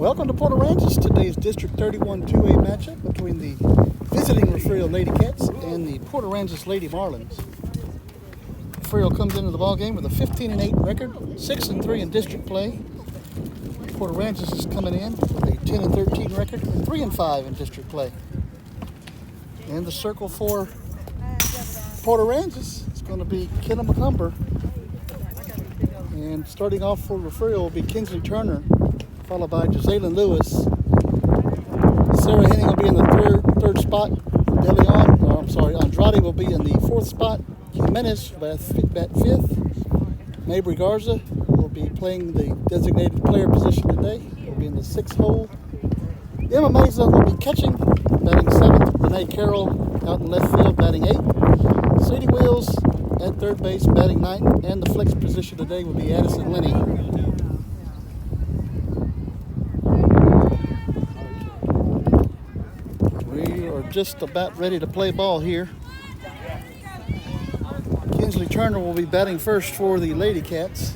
Welcome to Port Aransas. Today's District 31 2A matchup between the visiting Refugio Lady Cats and the Port Aransas Lady Marlins. Refugio comes into the ballgame with a 15-8 record, 6-3 in district play. Port Aransas is coming in with a 10-13 record, 3-5 in district play. And the circle for Port Aransas is going to be Kenna McCumber. And starting off for Refugio will be Kinsley Turner, followed by Jazalyn Lewis. Sarah Henning will be in the third spot. Andrade will be in the fourth spot. Jimenez bat fifth. Mabry Garza will be playing the designated player position today. Will be in the sixth hole. Emma Meza will be catching, batting seventh. Renee Carroll out in left field, batting eighth. Sadie Wheels at third base, batting ninth. And the flex position today will be Addison Lenny. Just about ready to play ball here. Kinsley Turner will be batting first for the Lady Cats.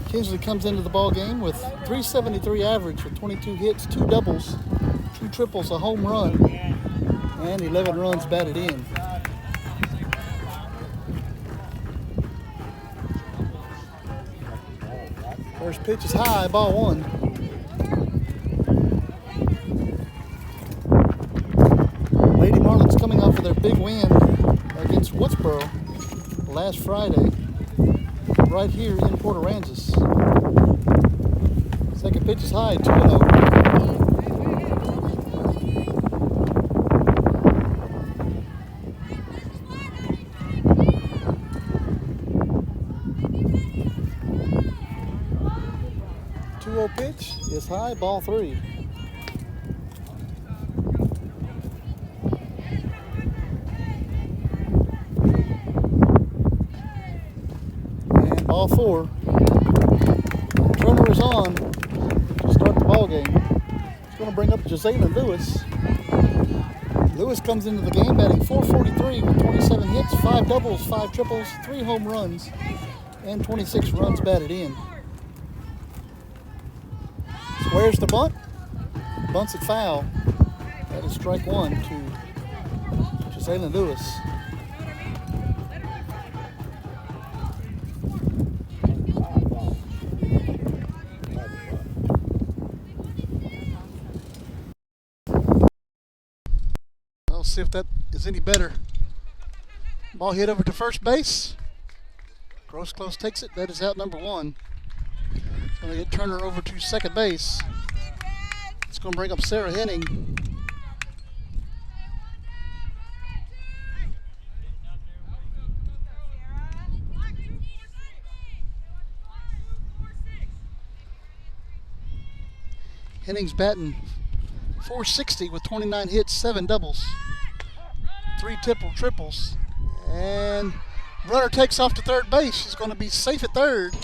Kinsley comes into the ball game with .373 average with 22 hits, 2 doubles, 2 triples, a home run, and 11 runs batted in. First pitch is high, ball 1. Coming off of their big win against Woodsboro last Friday, right here in Port Aransas. Second pitch is high, 2-0. Pitch is high, ball 3. Ball 4. Turner is on to start the ball game. It's going to bring up Jazalyn Lewis. Lewis comes into the game batting .443 with 27 hits, 5 doubles, 5 triples, 3 home runs, and 26 runs batted in. Squares the bunt, bunts it foul. That is strike 1 to Jazalyn Lewis. See if that is any better. Ball hit over to first base. Gross close takes it. That is out number 1. It's going to get Turner over to second base. It's going to bring up Sarah Henning. Henning's batting .460 with 29 hits, 7 doubles, 3 triples, and runner takes off to third base. She's going to be safe at third.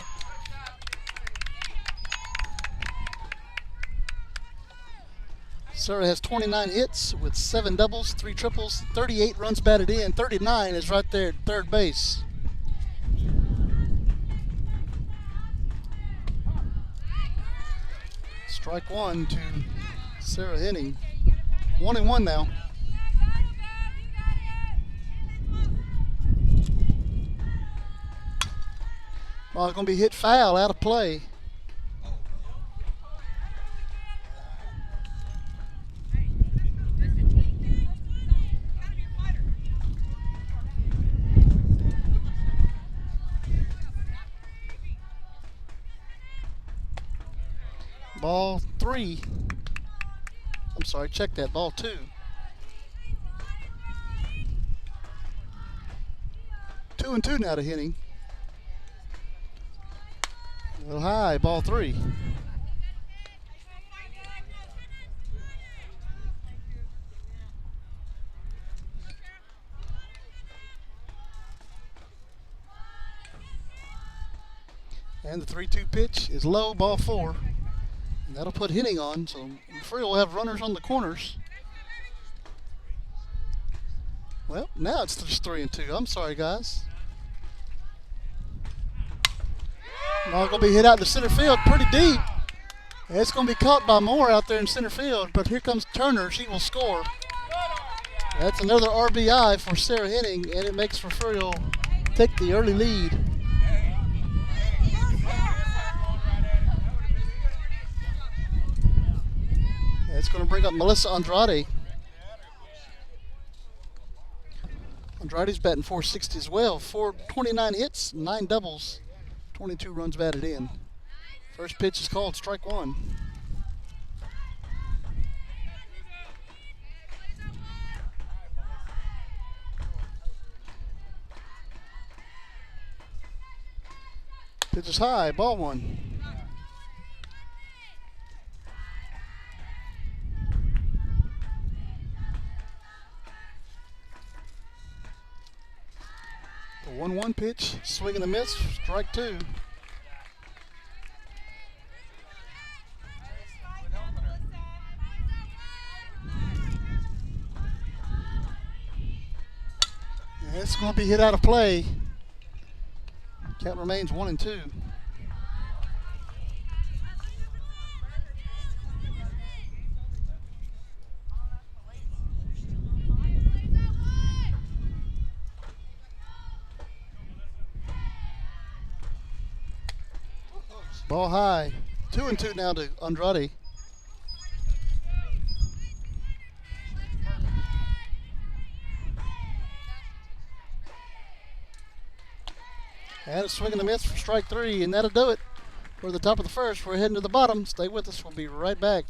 Sarah has 29 hits with 7 doubles, 3 triples, 38 runs batted in. 39 is right there at third base. Strike 1 to Sarah Henning. 1-1 now. Ball is going to be hit foul, out of play. Ball 3. I'm sorry, check that, ball 2. Two and 2 now to Henning. A little high, ball 3. And the 3-2 pitch is low, ball 4. And that'll put Henning on, so Refugio will have runners on the corners. Well, now it's just 3 and 2. I'm sorry, guys. Ball gonna be hit out to center field pretty deep. It's going to be caught by Moore out there in center field, but here comes Turner. She will score. That's another RBI for Sarah Henning, and it makes Refugio take the early lead. It's going to bring up Melissa Andrade. Andrade's batting .460 as well. 29 hits, 9 doubles, 22 runs batted in. First pitch is called, strike one. Pitch is high, ball one. The 1-1 pitch, swing and a miss, strike two. And it's going to be hit out of play. Count remains 1-2. Ball high. 2-2 now to Andrade. And a swing and a miss for strike three, and that'll do it. We're at the top of the first. We're heading to the bottom. Stay with us. We'll be right back.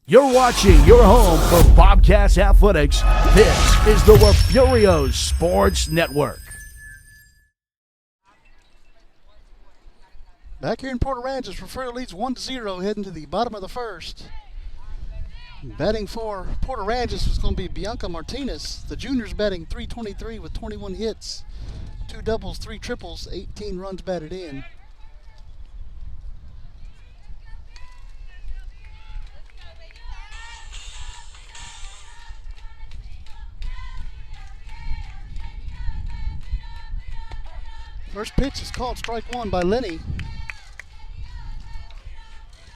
You're watching your home for Bobcats Athletics. This is the Refugio Sports Network. Back here in Port Aransas, Refugio leads 1-0 heading to the bottom of the first. Batting for Port Aransas is going to be Bianca Martinez. The junior's batting .323 with 21 hits, 2 doubles, 3 triples, 18 runs batted in. First pitch is called strike one by Lenny.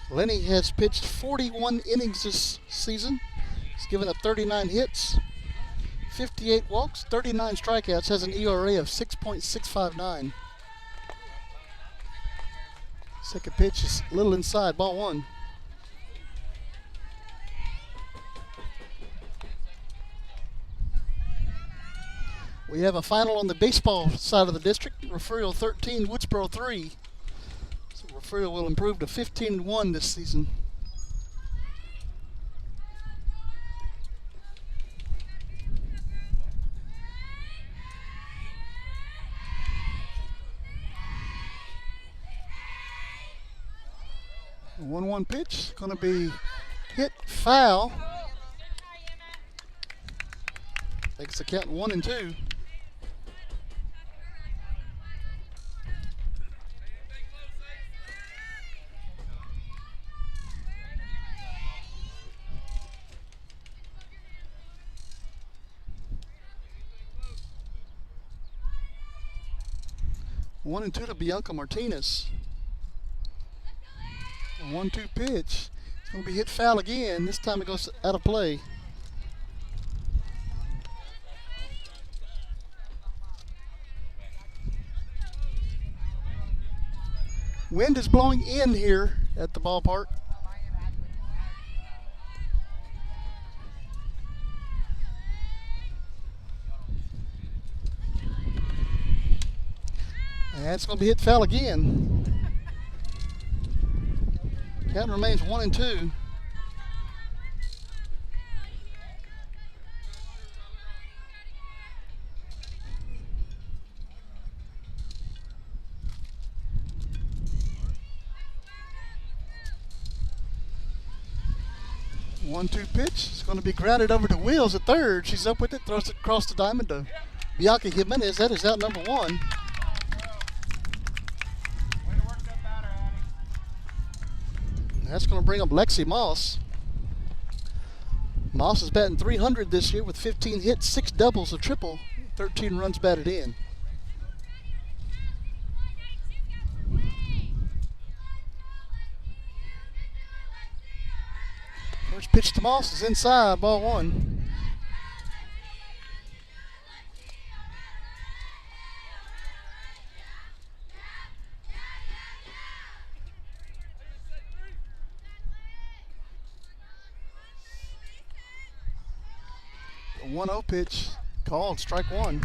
Lenny has pitched 41 innings this season. He's given up 39 hits, 58 walks, 39 strikeouts, has an ERA of 6.659. Second pitch is a little inside, ball one. We have a final on the baseball side of the district. Refugio 13, Woodsboro 3. So Refugio will improve to 15-1 this season. The 1-1 pitch, going to be hit foul. Makes the count 1-2. 1-2 to Bianca Martinez. A 1-2 pitch. It's going to be hit foul again. This time it goes out of play. Wind is blowing in here at the ballpark. And it's going to be hit foul again. Count remains 1-2. One-two pitch. It's going to be grounded over to Wheels at third. She's up with it, throws it across the diamond to Bianca Jimenez. That is out number one. That's going to bring up Lexi Moss. Moss is batting .300 this year with 15 hits, 6 doubles, a triple, 13 runs batted in. First pitch to Moss is inside, ball one. A 1-0 pitch called, strike one.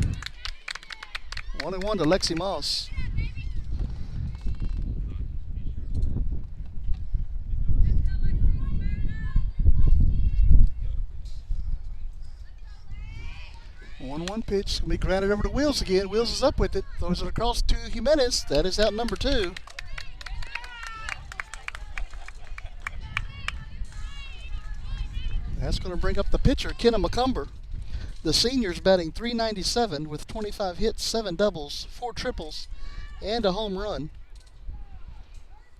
1-1 to Lexi Moss. One pitch, gonna be grounded over to Wheels again. Wheels is up with it, throws it across to Jimenez. That is out number two. That's going to bring up the pitcher, Kenna McCumber. The senior's batting .397 with 25 hits, 7 doubles, 4 triples, and a home run.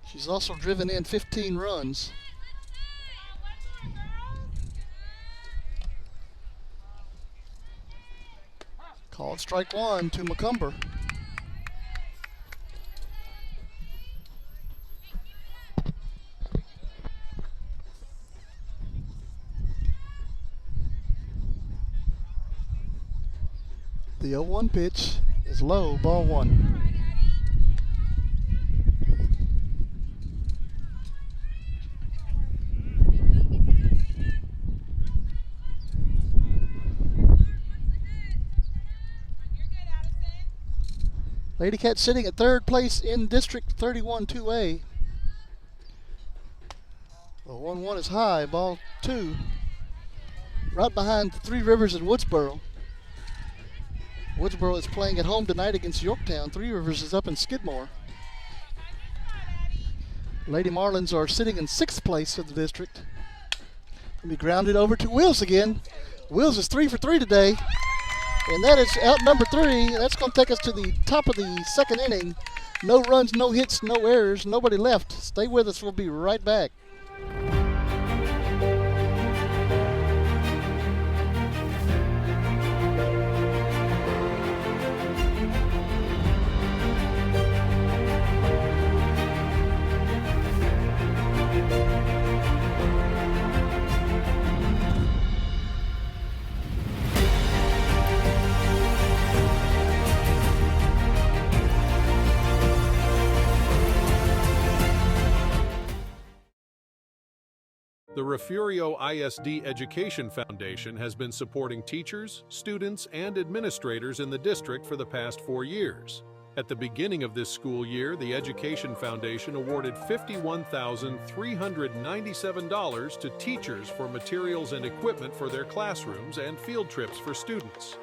She's also driven in 15 runs. Called strike one to McCumber. The 0-1 pitch is low, ball one. Lady Cats sitting at third place in District 31-2A. The 1-1 is high, ball two. Right behind Three Rivers and Woodsboro. Woodsboro is playing at home tonight against Yorktown. Three Rivers is up in Skidmore. Lady Marlins are sitting in sixth place of the district. Will be grounded over to Wheels again. Wheels is 3 for 3 today. And that is out number 3. That's going to take us to the top of the second inning. No runs, no hits, no errors, nobody left. Stay with us. We'll be right back. The Refugio ISD Education Foundation has been supporting teachers, students, and administrators in the district for the past 4 years. At the beginning of this school year, the Education Foundation awarded $51,397 to teachers for materials and equipment for their classrooms and field trips for students.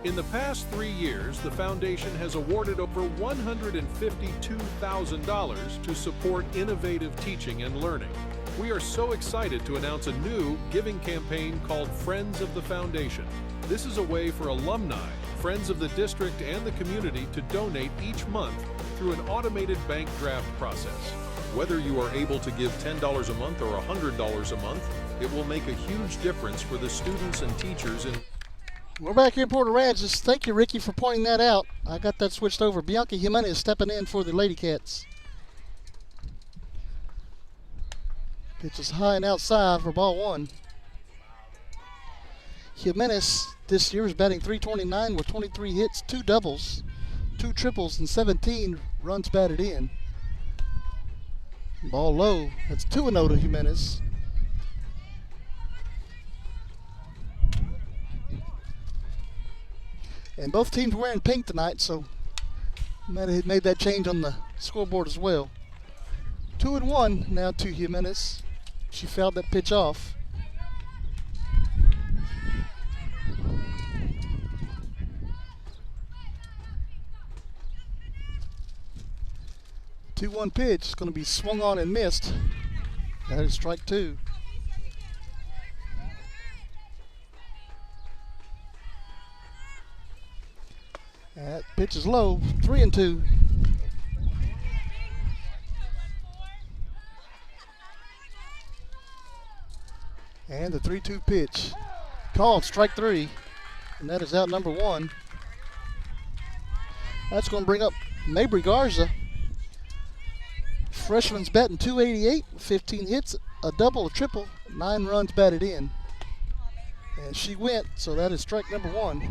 In the past 3 years, the foundation has awarded over $152,000 to support innovative teaching and learning. We are so excited to announce a new giving campaign called Friends of the Foundation. This is a way for alumni, friends of the district, and the community to donate each month through an automated bank draft process. Whether you are able to give $10 a month or $100 a month, it will make a huge difference for the students and teachers in We're back here in Port Aransas. Thank you, Ricky, for pointing that out. I got that switched over. Bianca Jimenez stepping in for the Lady Cats. Pitch is high and outside for ball one. Jimenez this year is batting .329 with 23 hits, 2 doubles, 2 triples, and 17 runs batted in. Ball low. That's 2-0 to Jimenez. And both teams wearing pink tonight, so might have made that change on the scoreboard as well. 2-1 now to Jimenez. She fouled that pitch off. The 2-1 pitch is going to be swung on and missed. That is strike 2. That pitch is low, 3-2. And the 3-2 pitch. Called strike 3. And that is out number 1. That's going to bring up Mabry Garza. Freshman's batting .288, 15 hits, a double, a triple, 9 runs batted in. And she went, so that is strike number 1.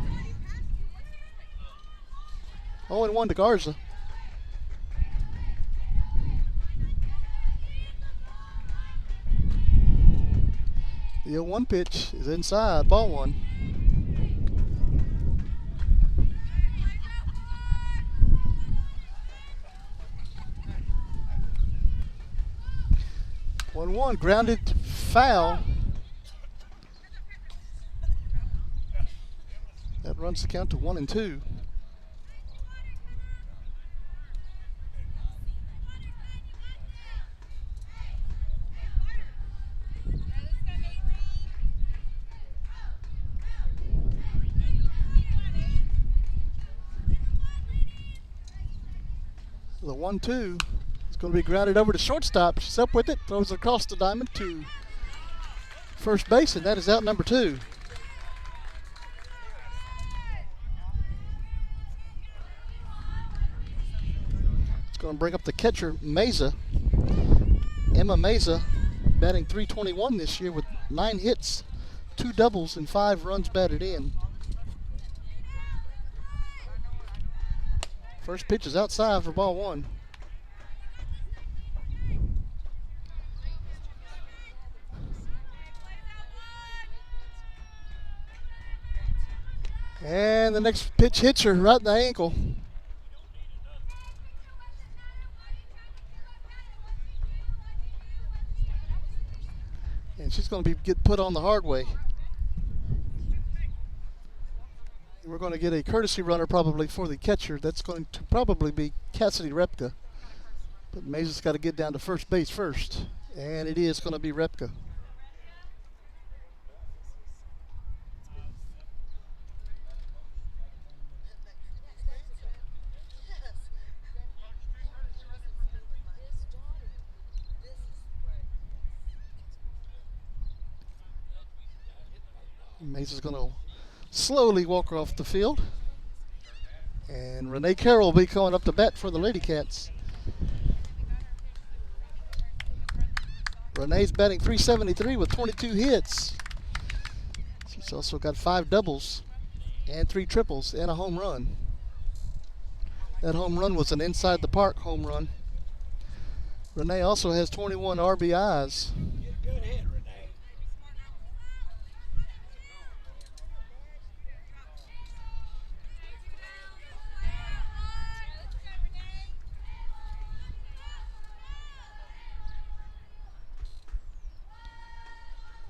0-1 to Garza. The 0-1 pitch is inside, ball 1. One grounded foul. That runs the count to 1-2. The 1-2 is going to be grounded over to shortstop. She's up with it, throws it across the diamond to first base, and that is out number 2. It's going to bring up the catcher, Meza. Emma Meza, batting .321 this year with 9 hits, 2 doubles, and 5 runs batted in. First pitch is outside for ball 1. And the next pitch hits her right in the ankle. And she's going to get put on the hard way. We're going to get a courtesy runner probably for the catcher. That's going to probably be Cassidy Repka. But Maze's got to get down to first base first. And it is going to be Repka. Maze is going to slowly walk her off the field. And Renee Carroll will be coming up to bat for the Lady Cats. Renee's batting .373 with 22 hits. She's also got 5 doubles and 3 triples and a home run. That home run was an inside the park home run. Renee also has 21 RBIs.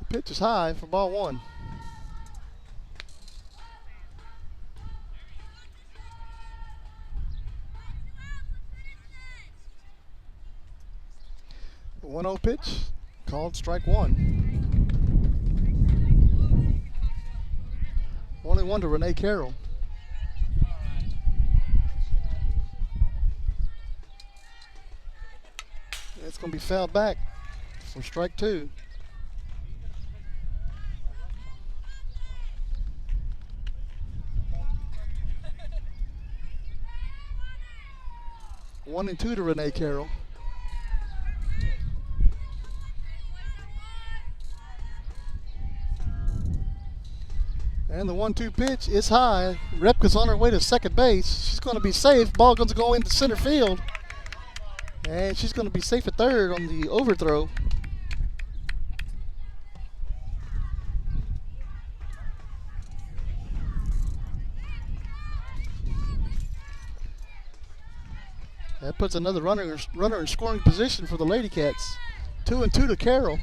Pitch is high for ball 1. The 1-0 pitch, called strike 1. 1-1 to Renee Carroll. It's going to be fouled back for strike 2. 1-2 to Renee Carroll. And the 1-2 pitch is high. Repka's on her way to second base. She's going to be safe. Ball going to go into center field. And she's going to be safe at third on the overthrow. That puts another runner in scoring position for the Lady Cats. 2-2 to Carroll.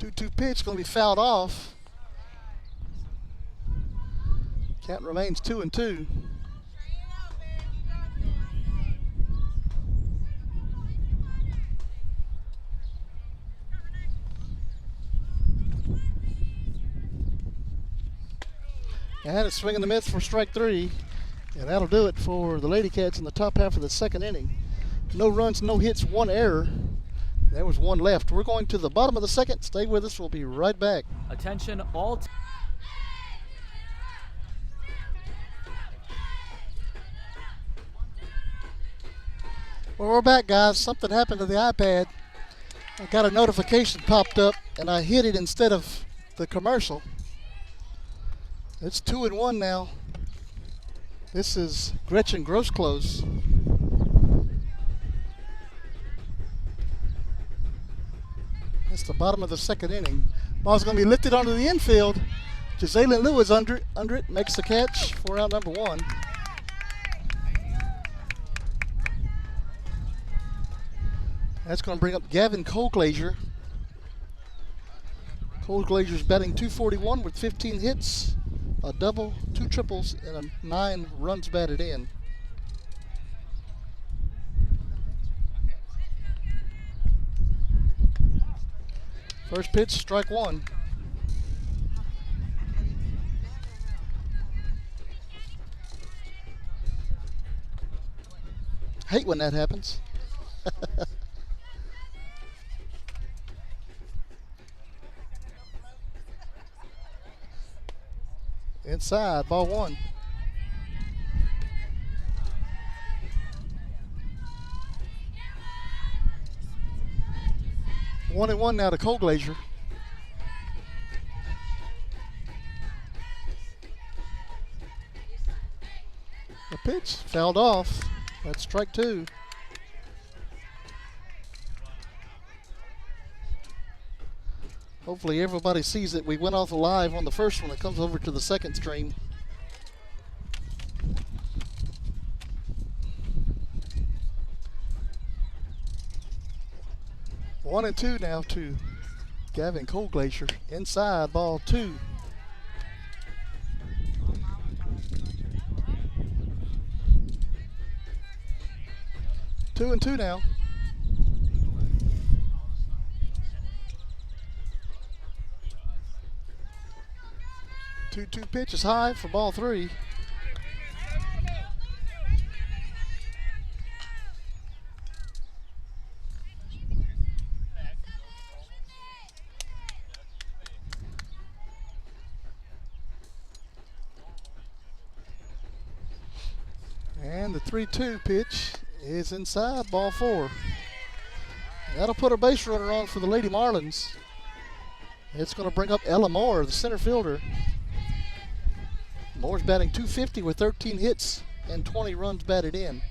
2-2 pitch going to be fouled off. Count remains 2-2. And a swing and a miss for strike 3. And that'll do it for the Lady Cats in the top half of the second inning. No runs, no hits, 1 error. There was 1 left. We're going to the bottom of the second. Stay with us. We'll be right back. Attention all. Well, we're back, guys. Something happened to the iPad. I got a notification popped up, and I hit it instead of the commercial. It's 2-1 now. This is Gretchen Grossclose. That's the bottom of the second inning. Ball's going to be lifted onto the infield. Jazalyn Lewis under it, makes the catch for out number 1. That's going to bring up Gavin Colglazier. Colglazier's batting .241 with 15 hits, a double, 2 triples, and 9 runs batted in. First pitch, strike 1. Hate when that happens. Inside, ball 1. One and 1 now to Colglazier. The pitch fouled off. That's strike 2. Hopefully everybody sees it. We went off live on the first one. It comes over to the second stream. One and 2 now to Gavin Colglazier. Inside, ball 2. Two and 2 now. 2-2 pitch is high for ball 3. And the 3-2 pitch is inside, ball 4. That'll put a base runner on for the Lady Marlins. It's going to bring up Ella Moore, the center fielder. Moore's batting .250 with 13 hits and 20 runs batted in.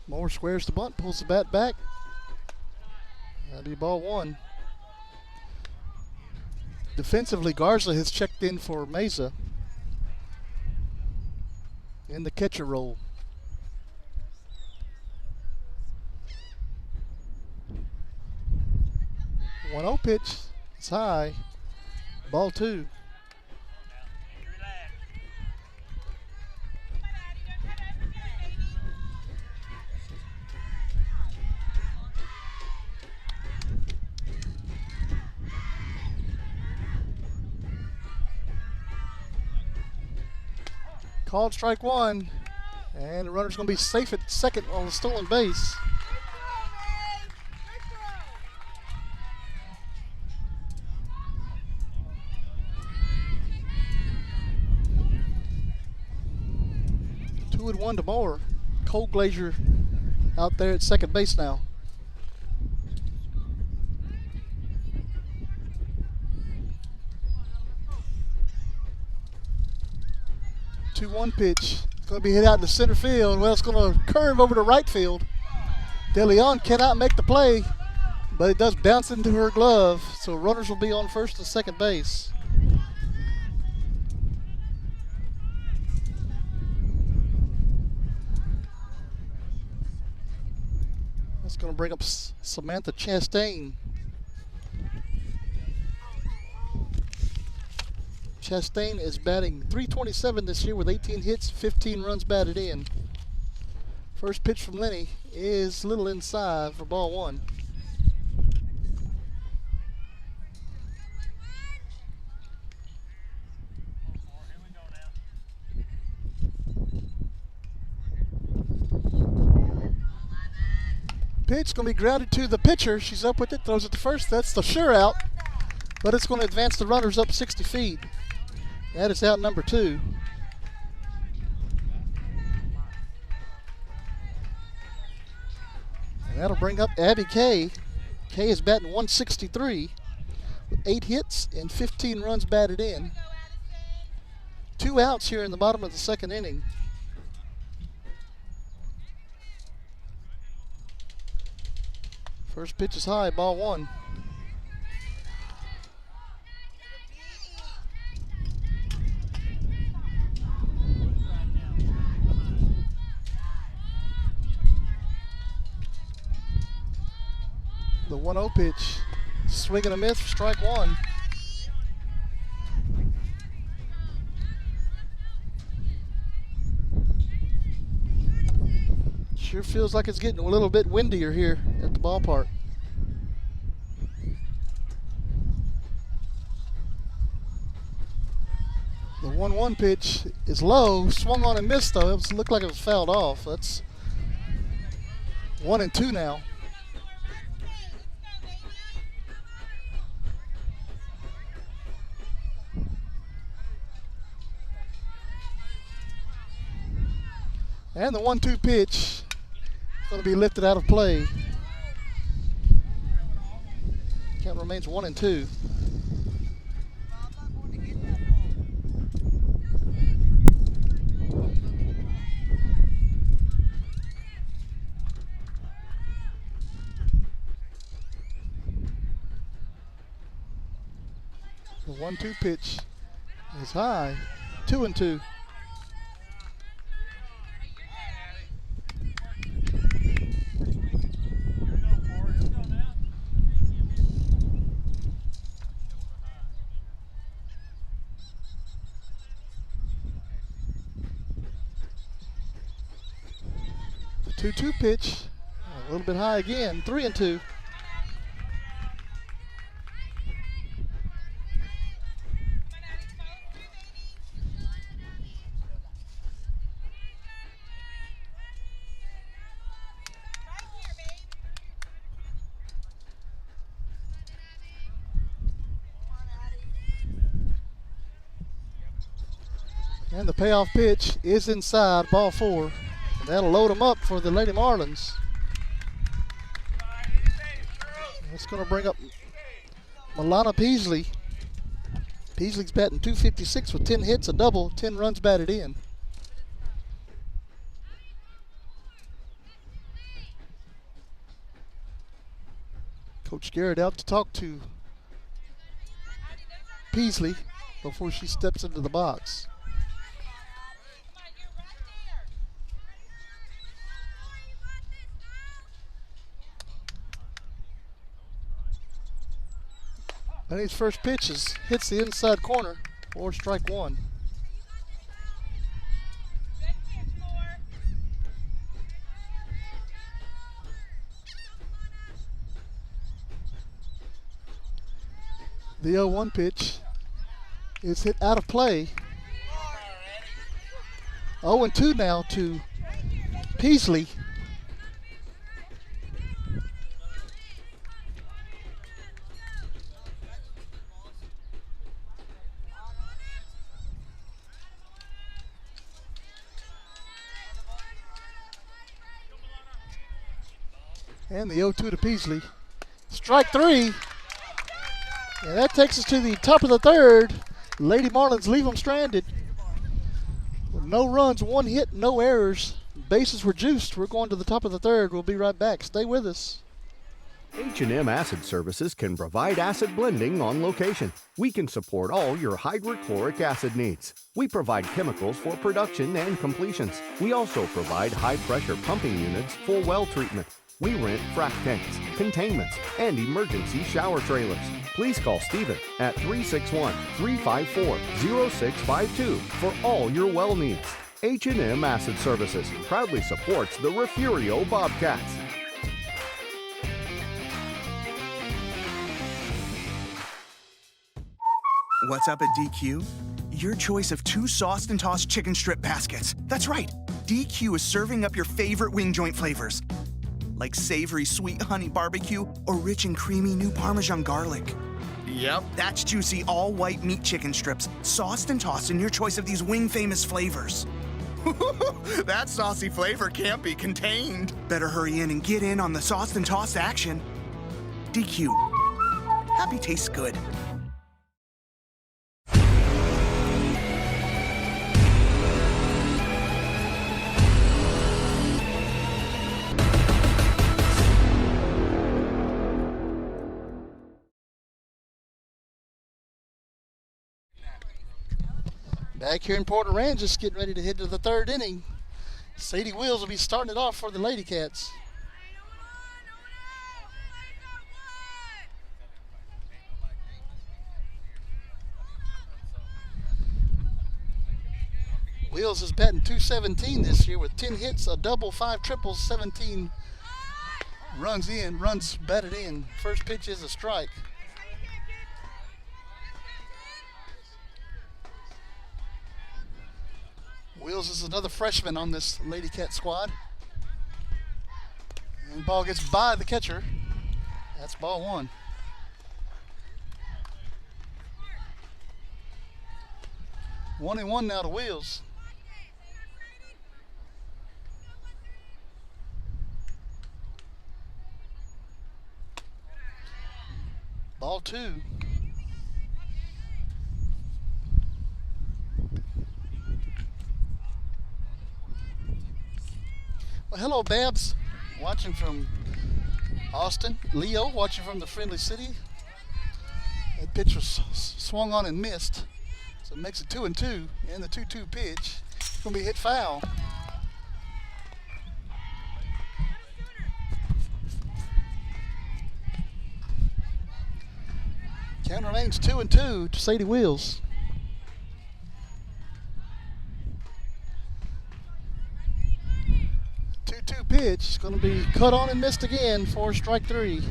Moore squares the bunt, pulls the bat back. That'll be ball 1. Defensively, Garza has checked in for Meza in the catcher role. 1-0 pitch. It's high. Ball 2. Called strike 1. And the runner's going to be safe at second on the stolen base. Two and one to Moore. Cole Glazier out there at second base now. 2-1 pitch. It's going to be hit out in the center field. Well, it's going to curve over to right field. De Leon cannot make the play, but it does bounce into her glove. So runners will be on first and second base. That's going to bring up Samantha Chastain. Chastain is batting .327 this year with 18 hits, 15 runs batted in. First pitch from Lenny is a little inside for ball one. Pitch going to be grounded to the pitcher. She's up with it, throws it to first. That's the sure out, but it's going to advance the runners up 60 feet. That is out number 2. And that'll bring up Abby Kay. Kay is batting .163 with 8 hits and 15 runs batted in. 2 outs here in the bottom of the second inning. First pitch is high, ball one. The 1-0 pitch. Swing and a miss for strike one. Sure feels like it's getting a little bit windier here at the ballpark. The 1-1 pitch is low, swung on and missed though. It looked like it was fouled off. That's 1-2 now. And the 1-2 pitch is going to be lifted out of play. Count remains 1-2. The 1-2 pitch is high, 2-2. The 2-2 pitch, a little bit high again, 3-2. And the payoff pitch is inside, ball 4. And that'll load them up for the Lady Marlins. That's going to bring up Milana Peasley. Peasley's batting .256 with 10 hits, a double, 10 runs batted in. Coach Garrett out to talk to Peasley before she steps into the box. And his first pitch hits the inside corner for strike one. The 0-1 pitch is hit out of play. 0-2 now to Peasley. And the 0-2 to Peasley. Strike three. And that takes us to the top of the third. Lady Marlins leave them stranded. With no runs, one hit, no errors. Bases were juiced. We're going to the top of the third. We'll be right back. Stay with us. H&M Acid Services can provide acid blending on location. We can support all your hydrochloric acid needs. We provide chemicals for production and completions. We also provide high-pressure pumping units for well treatment. We rent frac tanks, containments, and emergency shower trailers. Please call Stephen at 361-354-0652 for all your well needs. H&M Acid Services proudly supports the Refugio Bobcats. What's up at DQ? Your choice of 2 sauced and tossed chicken strip baskets. That's right. DQ is serving up your favorite wing joint flavors, like savory sweet honey barbecue or rich and creamy new Parmesan garlic. Yep, that's juicy all white meat chicken strips, sauced and tossed in your choice of these wing famous flavors. That saucy flavor can't be contained. Better hurry in and get in on the sauced and tossed action. DQ. Happy tastes good. Back here in Port Aransas, getting ready to head to the third inning. Sadie Wills will be starting it off for the Lady Cats. Wills is batting .217 this year with 10 hits, a double, 5 triples, 17 runs batted in. First pitch is a strike. Wills is another freshman on this Lady Cat squad. And the ball gets by the catcher. That's ball one. One and one now to Wills. Ball two. Well, hello, Babs. Watching from Austin. Leo watching from the Friendly City. That pitch was swung on and missed. So it makes it 2-2. And the 2-2 pitch. It's going to be hit foul. Count remains 2-2 to Sadie Wills. 2-2 pitch is going to be cut on and missed again for strike three.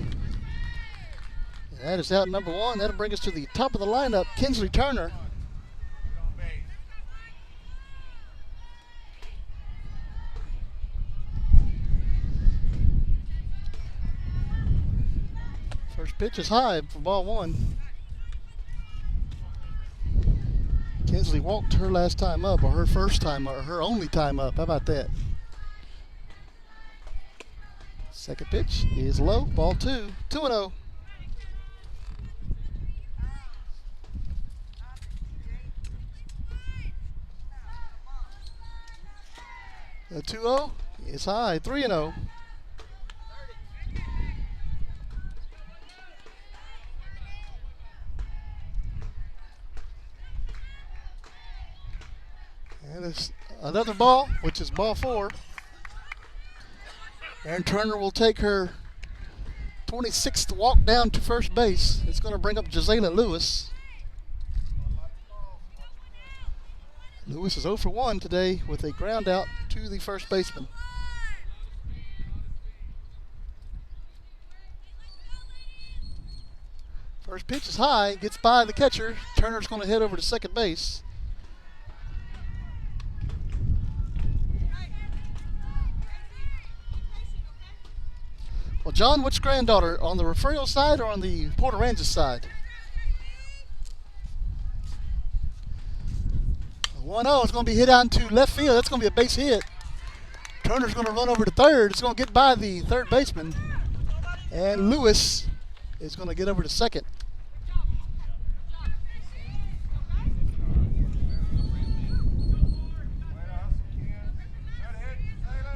That is out number one. That'll bring us to the top of the lineup, Kinsley Turner. First pitch is high for ball one. Kinsley walked her last time up, or her first time, or her only time up. How about that? Second pitch is low, ball two, 2-0. The 2-0 is high, 3-0. And it's another ball, which is ball four. Aaron Turner will take her 26th walk down to first base. It's going to bring up Jazayla Lewis. Lewis is 0 for 1 today with a ground out to the first baseman. First pitch is high, gets by the catcher. Turner's going to head over to second base. John, which granddaughter? On the Refugio side or on the Port Aransas side? 1-0. It's going to be hit out to left field. That's going to be a base hit. Turner's going to run over to third. It's going to get by the third baseman. And Lewis is going to get over to second.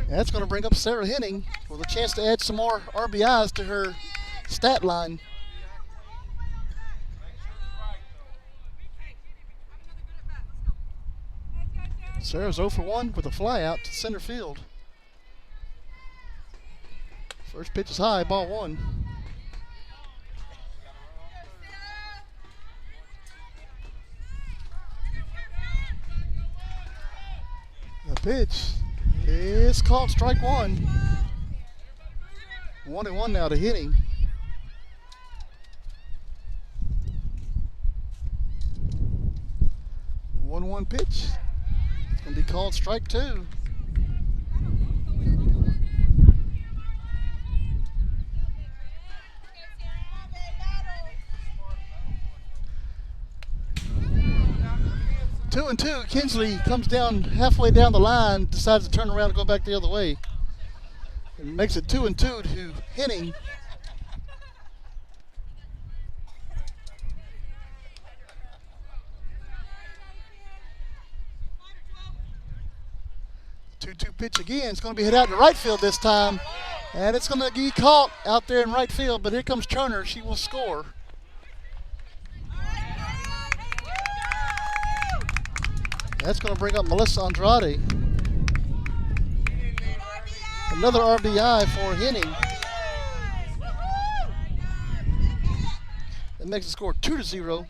That's going to bring up Sarah Henning with a chance to add some more RBIs to her stat line. Sarah's 0 for 1 with a fly out to center field. First pitch is high, ball 1. The pitch is called strike 1. 1-1 now to Henning. One pitch. It's going to be called strike 2. Two and two. Kinsley comes down halfway down the line, decides to turn around and go back the other way. And makes it 2-2 to Henning. Two pitch again. It's going to be hit out to right field this time. And it's going to be caught out there in right field. But here comes Turner. She will score. That's going to bring up Melissa Andrade. Another RBI for Henning. That makes the score 2-0.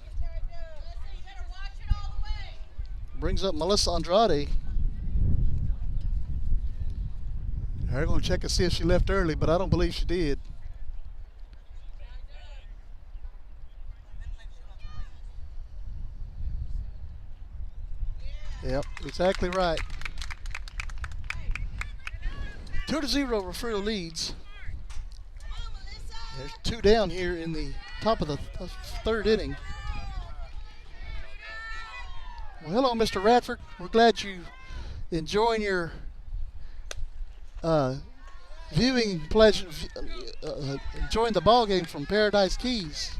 Brings up Melissa Andrade. They're going to check and see if she left early, but I don't believe she did. Yep, exactly right. 2-0, Refugio leads. There's 2 down here in the top of the third inning. Well, hello, Mr. Radford. We're glad you enjoying your viewing pleasure, enjoying the ball game from Paradise Keys.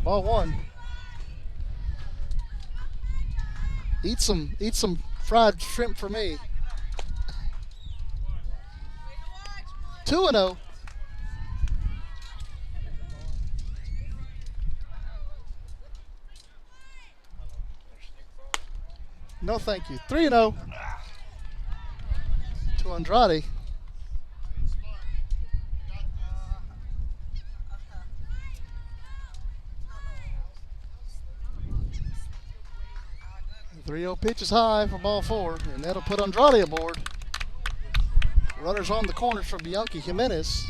Ball 1. Eat some fried shrimp for me. 2-0. No, thank you. 3-0 to Andrade. The 3-0 pitch is high for ball 4, and that'll put Andrade aboard. Runners on the corners for Bianchi Jimenez.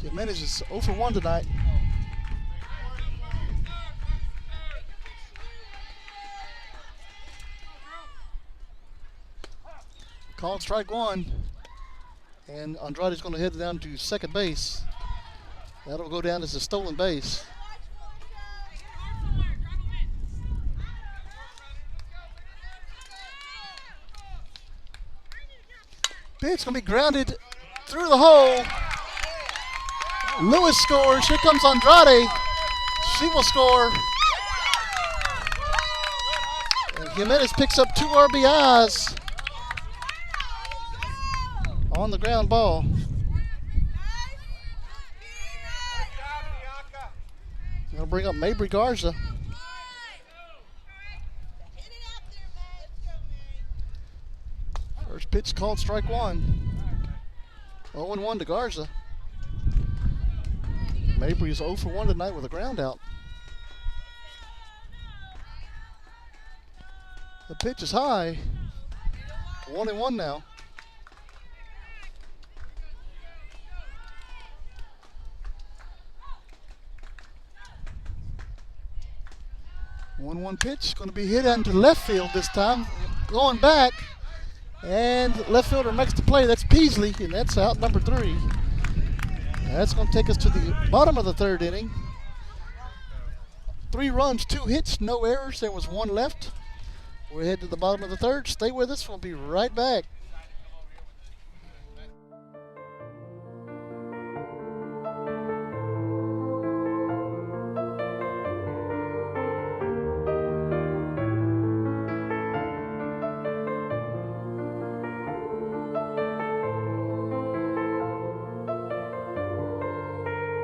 Jimenez is 0 for 1 tonight. Called strike 1, and Andrade's going to head down to second base. That'll go down as a stolen base. Pitch going to be grounded through the hole. Lewis scores. Here comes Andrade. She will score. And Jimenez picks up 2 RBIs on the ground ball. Gonna bring up Mabry Garza. First pitch called strike 1. 0-1 to Garza. Mabry is 0 for 1 tonight with a ground out. The pitch is high. 1-1 now. One pitch going to be hit into left field this time. Going back, and left fielder makes the play. That's Peasley, and that's out number 3. That's going to take us to the bottom of the third inning. 3 runs, 2 hits, no errors. There was 1 left. We're headed to the bottom of the third. Stay with us. We'll be right back.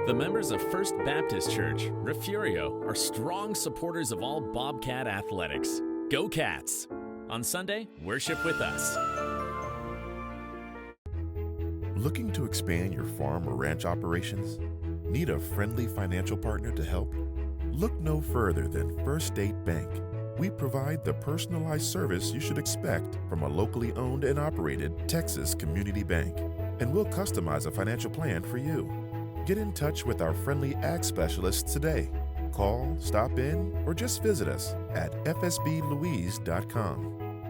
The members of First Baptist Church, Refugio, are strong supporters of all Bobcat athletics. Go Cats! On Sunday, worship with us. Looking to expand your farm or ranch operations? Need a friendly financial partner to help? Look no further than First State Bank. We provide the personalized service you should expect from a locally owned and operated Texas community bank, and we'll customize a financial plan for you. Get in touch with our friendly ag specialists today. Call, stop in, or just visit us at fsblouise.com.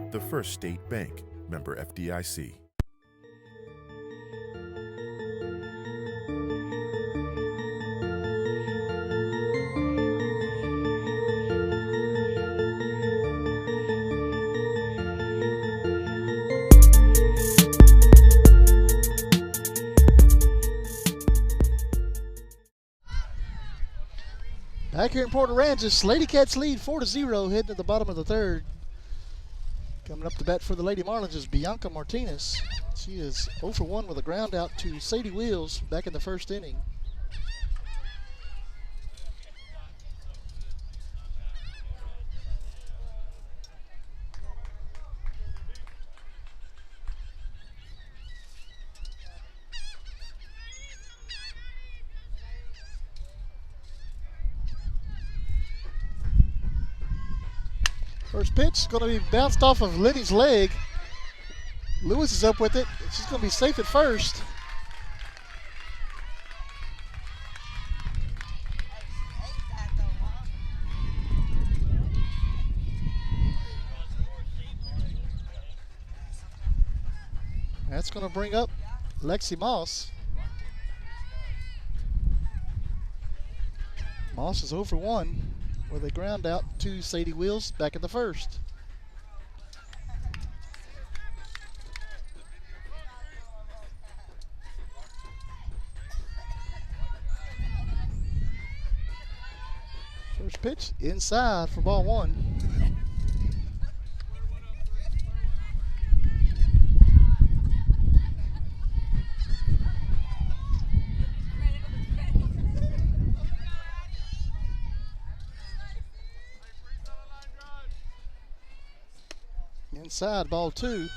The First State Bank, member FDIC. Back here in Port Aransas, Lady Cats lead 4-0, heading to the bottom of the third. Coming up to bat for the Lady Marlins is Bianca Martinez. She is 0 for 1 with a ground out to Sadie Wheels back in the first inning. First pitch is going to be bounced off of Lenny's leg. Lewis is up with it. She's going to be safe at first. That's going to bring up Lexi Moss. Moss is 0 for 1 with a ground out to Sadie Wheels back in the first. First pitch inside for ball 1. Inside, ball 2.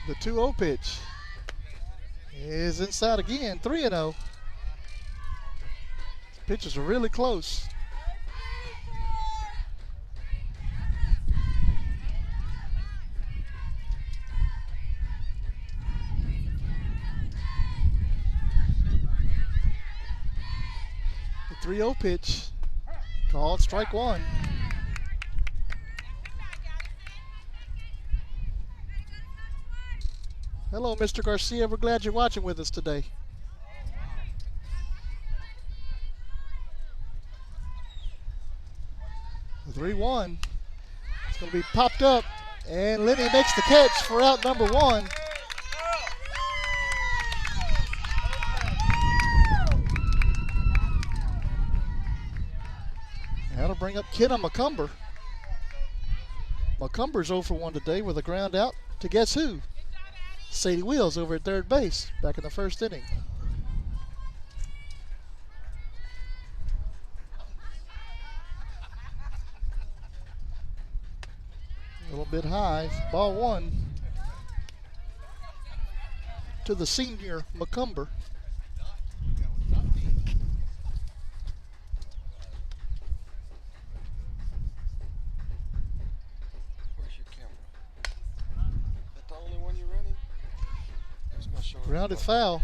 The 2-0 pitch is inside again, 3-0. Pitches are really close. The 3-0 pitch called strike 1. Hello, Mr. Garcia. We're glad you're watching with us today. The 3-1. It's going to be popped up, and Lenny makes the catch for out number 1. That'll bring up Kenna McCumber. McCumber's 0 for 1 today with a ground out to guess who? Sadie Wheels over at third base back in the first inning. A little bit high. Ball 1 to the senior McCumber. Grounded foul.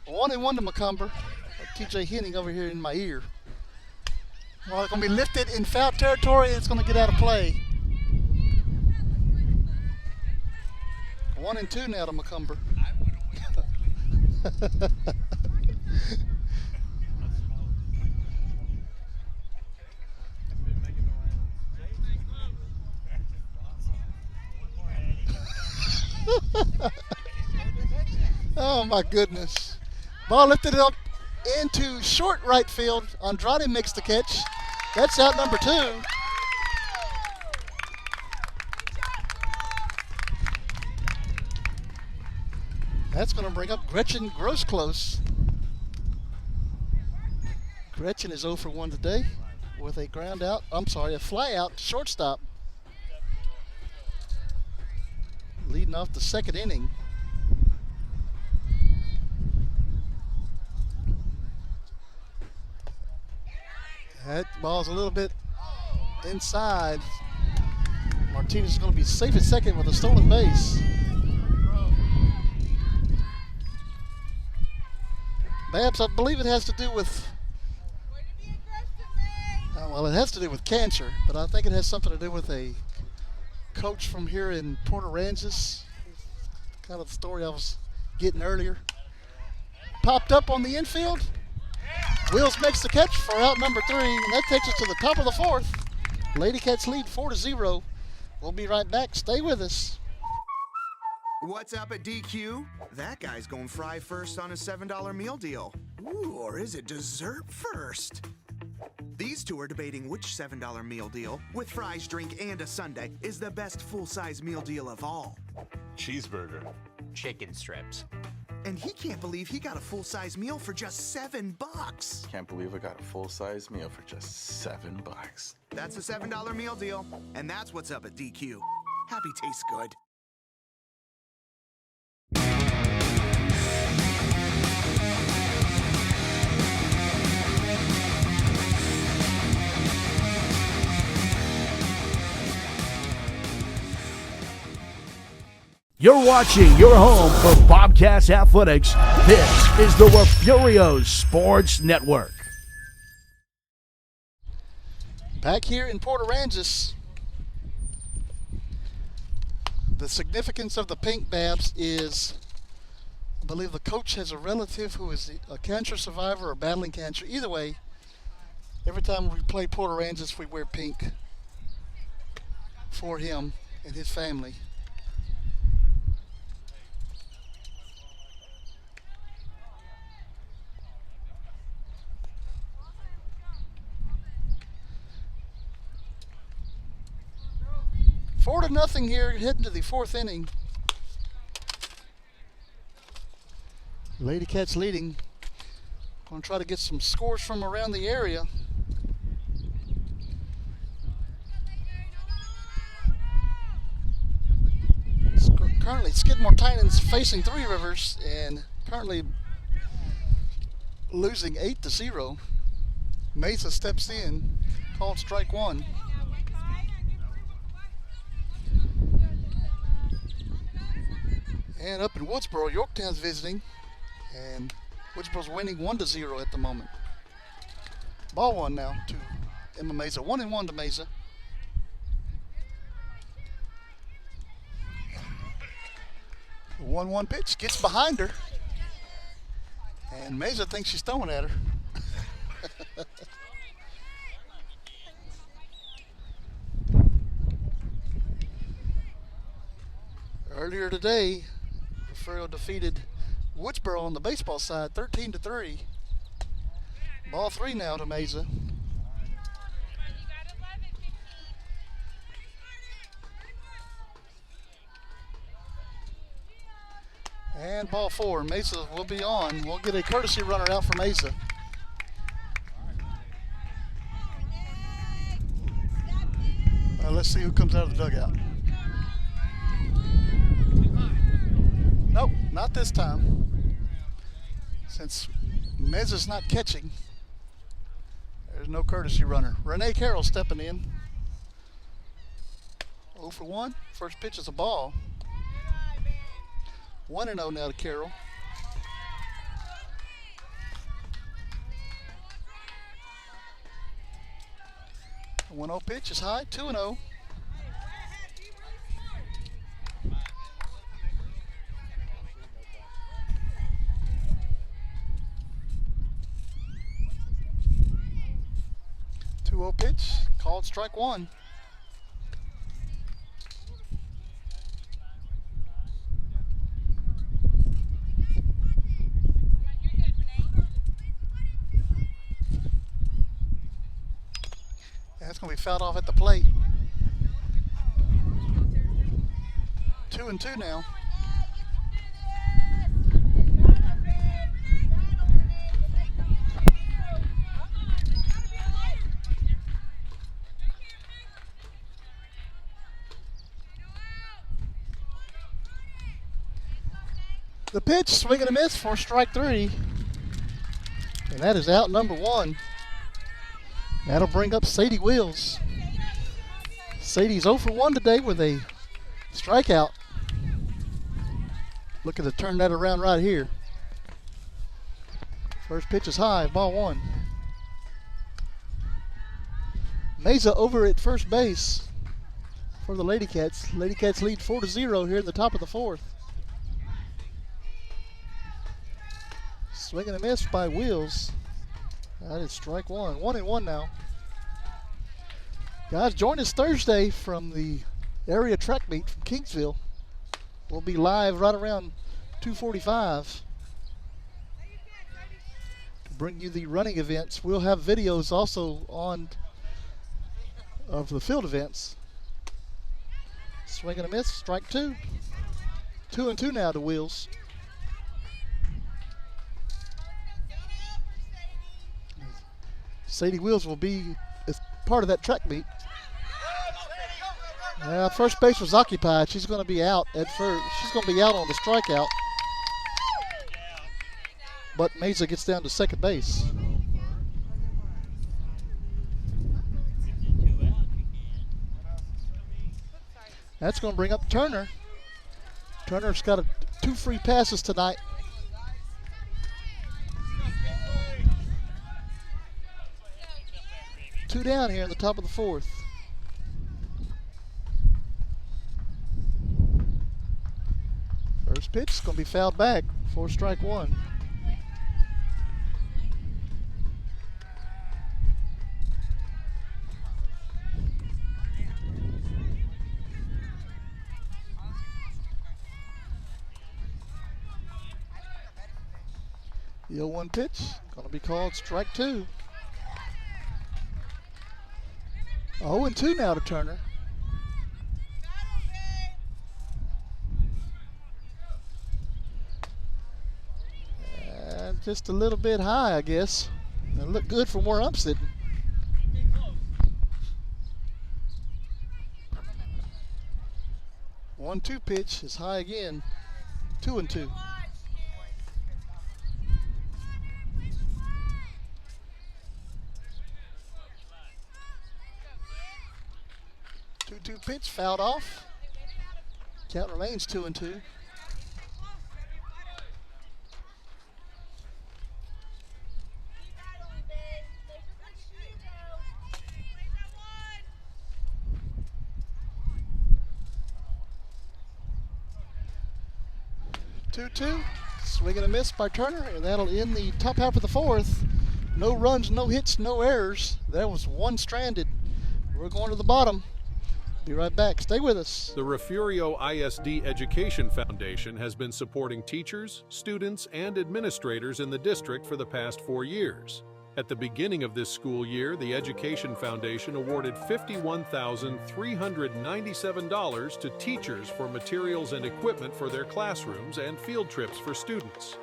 1-1 to Macomber. TJ Henning over here in my ear. Well, it's going to be lifted in foul territory, and it's going to get out of play. 1-2 now to Macomber. Oh my goodness. Ball lifted up into short right field. Andrade makes the catch. That's out number 2. That's going to bring up Gretchen Grossclose. Gretchen is 0 for 1 today with a a fly out shortstop. Leading off the second inning. That ball's a little bit inside. Martinez is going to be safe at second with a stolen base. Babs, I believe it has to do with, well, it has to do with cancer, but I think it has something to do with a coach from here in Port Aransas. Kind of the story I was getting earlier. Popped up on the infield. Wills makes the catch for out number 3, and that takes us to the top of the 4th. Lady Cats lead 4-0. We'll be right back. Stay with us. What's up at DQ? That guy's going fry first on a $7 meal deal. Ooh, or is it dessert first? These two are debating which $7 meal deal, with fries, drink, and a sundae, is the best full-size meal deal of all. Cheeseburger. Chicken strips. And he can't believe he got a full-size meal for just $7. Can't believe I got a full-size meal for just $7. That's a $7 meal deal, and that's what's up at DQ. Happy tastes good. You're watching your home for Bobcats Athletics. This is the Refugio Sports Network. Back here in Port Aransas, the significance of the pink, Babs, is I believe the coach has a relative who is a cancer survivor or battling cancer. Either way, every time we play Port Aransas, we wear pink for him and his family. Four to nothing here, heading to the 4th inning. Lady Cats leading. Going to try to get some scores from around the area. Currently, Skidmore Titans facing Three Rivers and currently losing 8-0. Mesa steps in, called strike 1. And up in Woodsboro, Yorktown's visiting, and Woodsboro's winning 1-0 at the moment. Ball 1 now to Emma Mesa. 1-1 to Mesa. The 1-1 pitch gets behind her, and Mesa thinks she's throwing at her. Earlier today, Refugio defeated Woodsboro on the baseball side 13-3. Ball 3 now to Mesa. And ball 4. Mesa will be on. We'll get a courtesy runner out for Mesa. Let's see who comes out of the dugout. Nope, not this time. Since Mesa's not catching, there's no courtesy runner. Renee Carroll stepping in. 0 for 1. First pitch is a ball. 1-0 now to Carroll. 1-0 pitch is high, 2-0. Pitch, called strike one. That's going to be fouled off at the plate. 2-2 now. The pitch, swing and a miss for strike three. And that is out number one. That'll bring up Sadie Wills. Sadie's 0 for 1 today with a strikeout. Looking to turn that around right here. First pitch is high, ball one. Mesa over at first base for the Lady Cats. Lady Cats lead 4-0 here in the top of the fourth. Swing and a miss by Wills. That is strike one. 1-1 now. Guys, join us Thursday from the area track meet from Kingsville. We'll be live right around 2:45 to bring you the running events. We'll have videos also on of the field events. Swing and a miss, strike two. 2-2 now to Wills. Sadie Wills will be as part of that track meet. First base was occupied. She's going to be out at first. She's going to be out on the strikeout. But Mesa gets down to second base. That's going to bring up Turner. Turner's got 2 free passes tonight. Two down here in the top of the fourth. First pitch is going to be fouled back for strike one. The 0-1 pitch going to be called strike two. 0-2 now to Turner. Just a little bit high, I guess. It'll look good from where I'm sitting. One-two pitch is high again. 2-2. 2-2 pitch, fouled off. Count remains 2-2. Swing and a miss by Turner, and that'll end the top half of the fourth. No runs, no hits, no errors. There was one stranded. We're going to the bottom. Be right back. Stay with us. The Refugio ISD Education Foundation has been supporting teachers, students, and administrators in the district for the past 4 years. At the beginning of this school year, the Education Foundation awarded $51,397 to teachers for materials and equipment for their classrooms and field trips for students.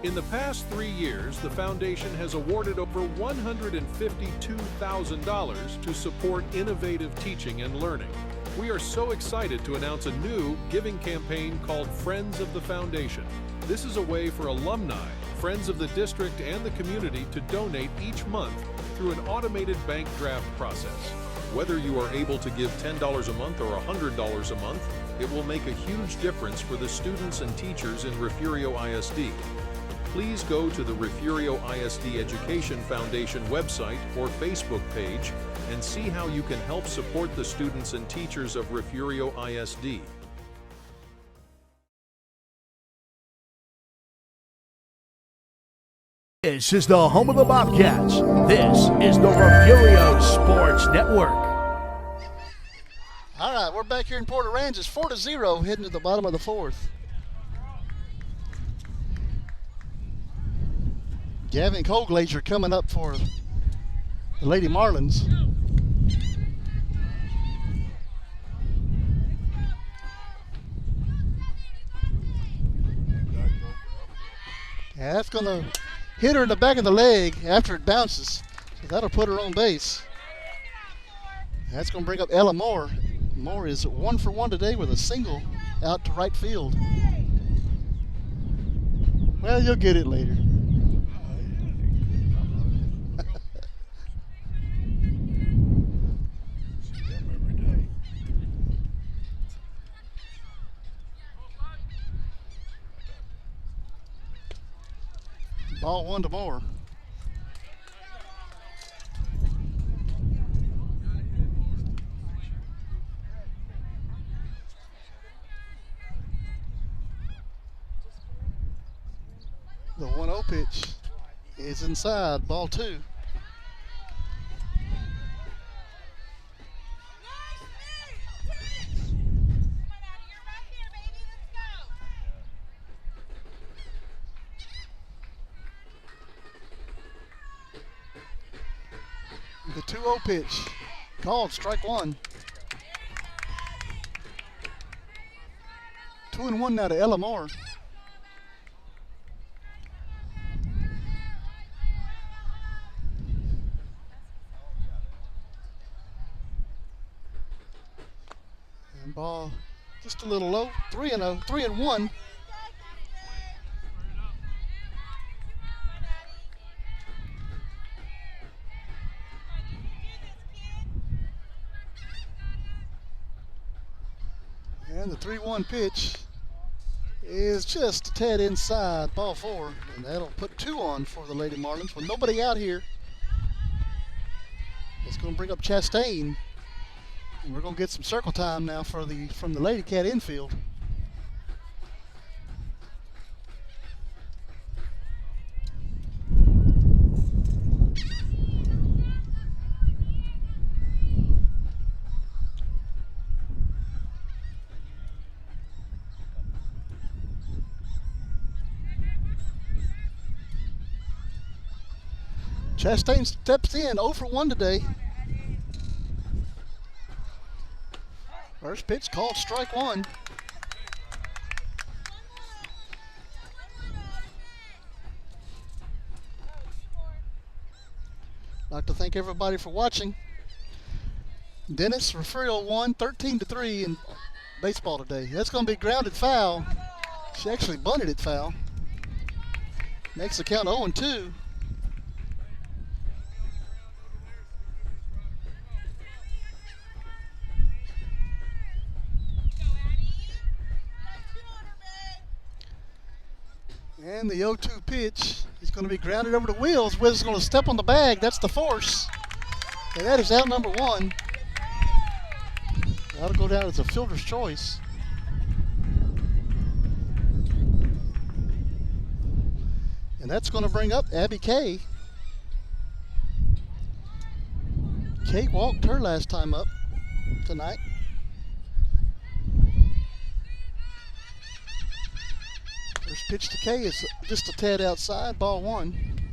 In the past 3 years, the foundation has awarded over $152,000 to support innovative teaching and learning. We are so excited to announce a new giving campaign called Friends of the Foundation. This is a way for alumni, friends of the district, and the community to donate each month through an automated bank draft process. Whether you are able to give $10 a month or $100 a month, it will make a huge difference for the students and teachers in Refugio ISD. please go to the Refugio ISD Education Foundation website or Facebook page and see how you can help support the students and teachers of Refugio ISD. This is the home of the Bobcats. This is the Refugio Sports Network. All right, we're back here in Port Aransas, 4-0, heading to the bottom of the fourth. Gavin Colglazier coming up for the Lady Marlins. Yeah, that's going to hit her in the back of the leg after it bounces. So that'll put her on base. That's going to bring up Ella Moore. Moore is 1 for 1 today with a single out to right field. Well, you'll get it later. Ball 1 to Moore. The 1-0 pitch is inside, ball 2. The 2-0 pitch called strike 1. 2-1 now to Ella Moore. And ball just a little low. 3-0, 3-1. And the 3-1 pitch is just a tad inside, ball 4, and that'll put 2 on for the Lady Marlins with nobody out here. It's going to bring up Chastain, and we're going to get some circle time now from the Lady Cat infield. Chastain steps in, 0 for 1 today. First pitch called strike 1. I'd like to thank everybody for watching. Dennis, Refugio won 13-3 in baseball today. That's going to be grounded foul. She actually bunted it foul. Makes the count 0-2. And the 0-2 pitch is going to be grounded over the wheels. Wiz is going to step on the bag. That's the force. And that is out number 1. That'll go down as a fielder's choice. And that's going to bring up Abby Kay. Kay walked her last time up tonight. First pitch to Kay is just a tad outside, ball 1.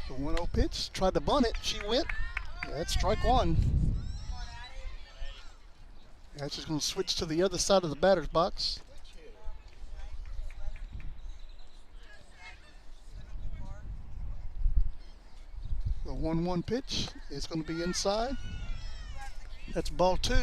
The 1-0 pitch, tried to bunt it, she went. That's strike 1. That's just going to switch to the other side of the batter's box. The 1-1 pitch is going to be inside. That's ball 2.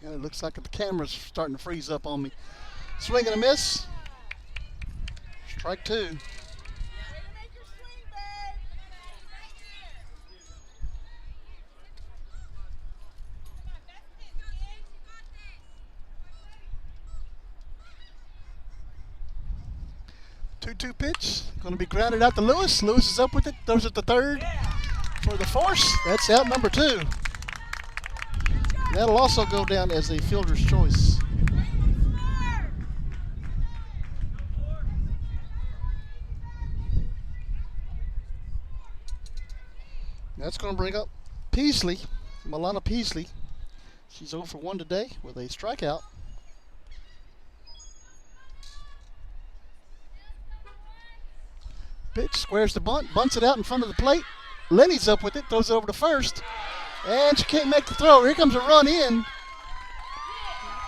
And it looks like the camera's starting to freeze up on me. Swing and a miss. Strike two. Two pitch. Going to be grounded out to Lewis. Lewis is up with it. Throws it to third for the force. That's out number two. That'll also go down as a fielder's choice. That's going to bring up Peasley, Milana Peasley. She's 0 for 1 today with a strikeout. Pitch, squares the bunt, bunts it out in front of the plate. Lenny's up with it, throws it over to first. And she can't make the throw. Here comes a run in.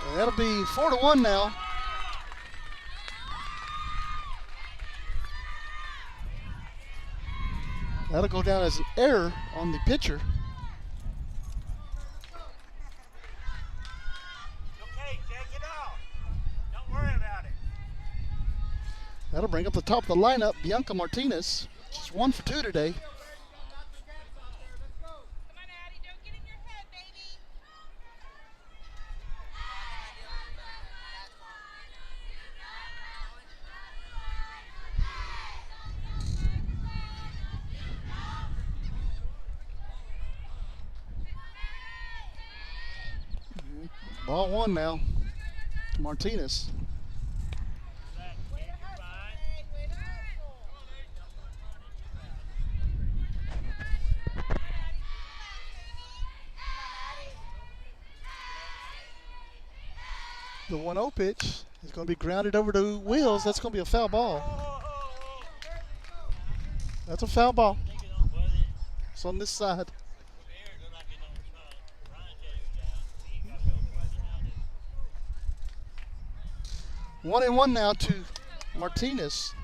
And that'll be 4 to 1 now. That'll go down as an error on the pitcher. Okay, take it off. Don't worry about it. That'll bring up the top of the lineup, Bianca Martinez. She's 1 for 2 today. Ball one now to Martinez. The 1-0 pitch is going to be grounded over to Wheels. That's going to be a foul ball. That's a foul ball. It's on this side. 1-1 now to Martinez.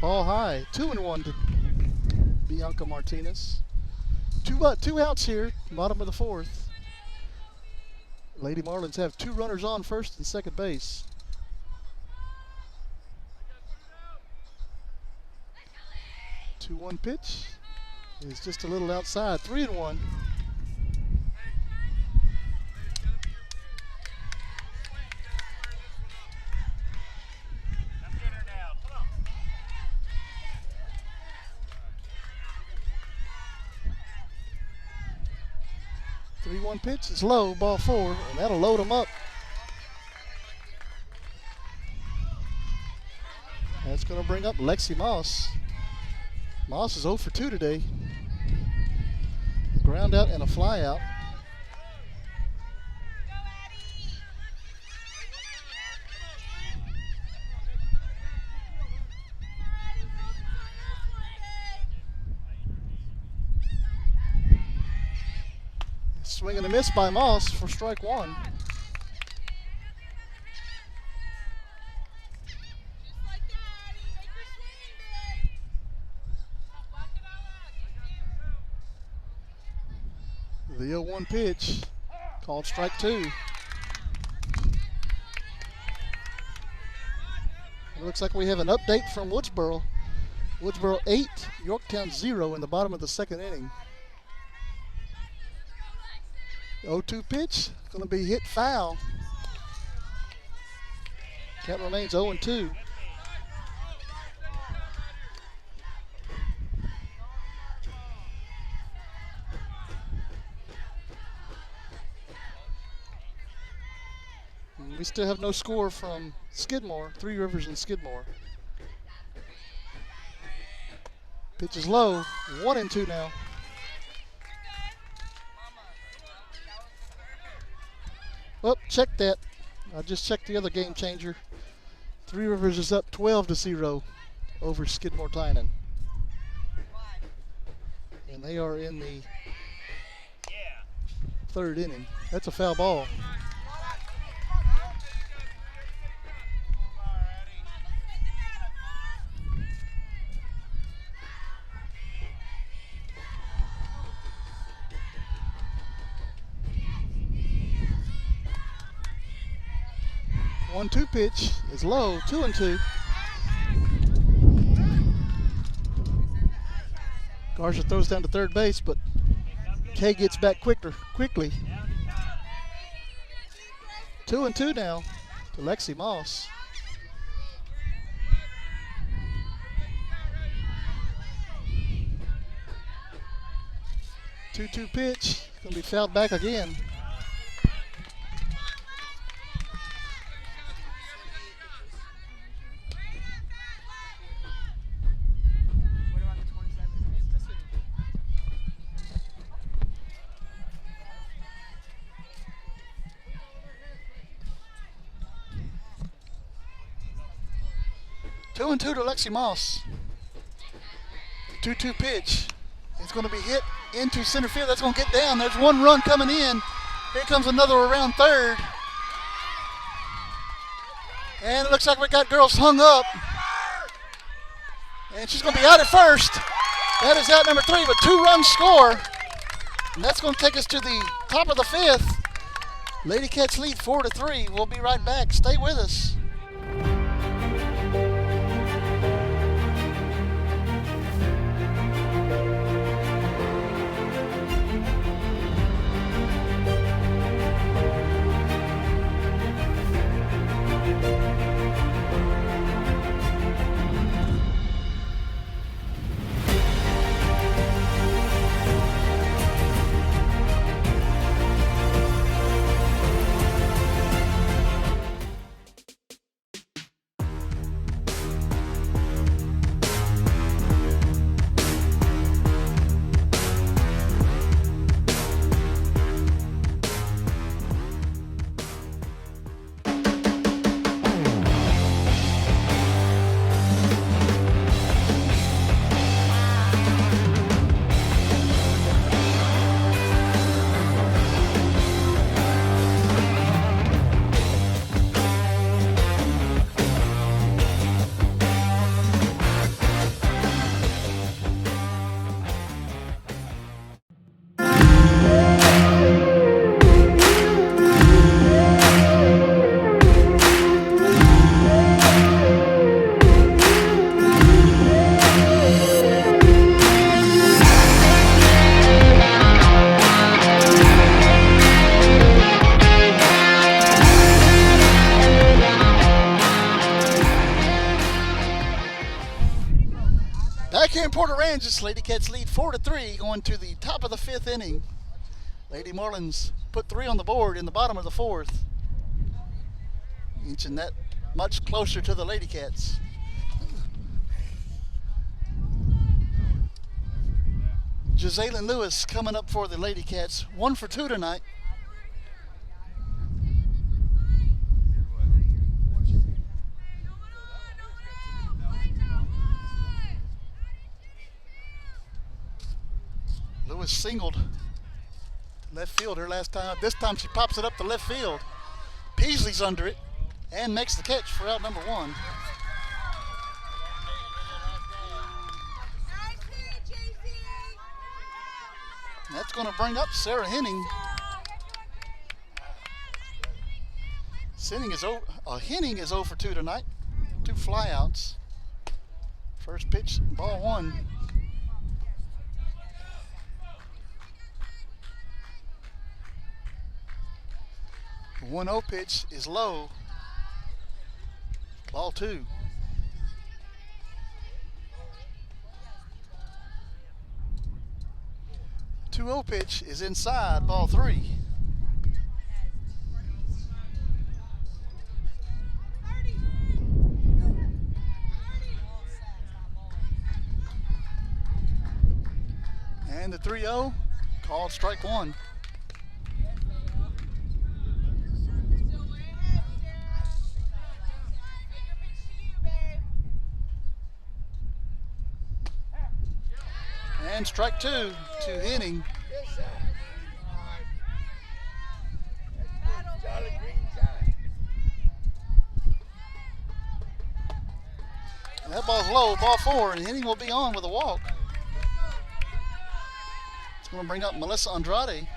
Ball high. 2-1 to Bianca Martinez. Two outs here, bottom of the fourth. Lady Marlins have 2 runners on first and second base. Two 2-1 pitch is just a little outside. 3-1. One pitch is low, ball 4, and that'll load them up. That's going to bring up Lexi Moss. Moss is 0 for 2 today. Ground out and a fly out. Swing and a miss by Moss for strike 1. The 0-1 pitch called strike 2. It looks like we have an update from Woodsboro. Woodsboro 8, Yorktown 0 in the bottom of the second inning. 0-2 pitch, going to be hit foul. Count remains 0-2. We still have no score from Skidmore, Three Rivers and Skidmore. Pitch is low, 1-2 now. Oh, check that. I just checked the other game changer. Three Rivers is up 12-0 over Skidmore Tynan. And they are in the third inning. That's a foul ball. 1-2 pitch is low, 2-2. Garza throws down to third base, but Kay gets back quickly. 2-2 now to Lexi Moss. Two pitch, gonna be fouled back again. Two and two to Lexi Moss. 2-2 pitch. It's going to be hit into center field. That's going to get down. There's one run coming in. Here comes another around third. And it looks like we got girls hung up. And she's going to be out at first. That is out number 3, but 2-run score. And that's going to take us to the top of the 5th. Lady Cats lead 4-3. We'll be right back. Stay with us. Back here in Port Aransas, Lady Cats lead 4-3 going to the top of the 5th inning. Lady Marlins put 3 on the board in the bottom of the 4th. Inching that much closer to the Lady Cats. Jazalyn Lewis coming up for the Lady Cats. 1 for 2 tonight. Lewis singled left field her last time. This time she pops it up to left field. Peasley's under it and makes the catch for out number 1. That's going to bring up Sarah Henning. Henning is 0 for 2 tonight. 2 flyouts. First pitch, ball 1. The 1-0 pitch is low. Ball 2. The 2-0 pitch is inside. Ball 3. And the 3-0 called strike 1. And strike 2 to Henning. And that ball's low, ball 4, and Henning will be on with a walk. It's going to bring up Melissa Andrade.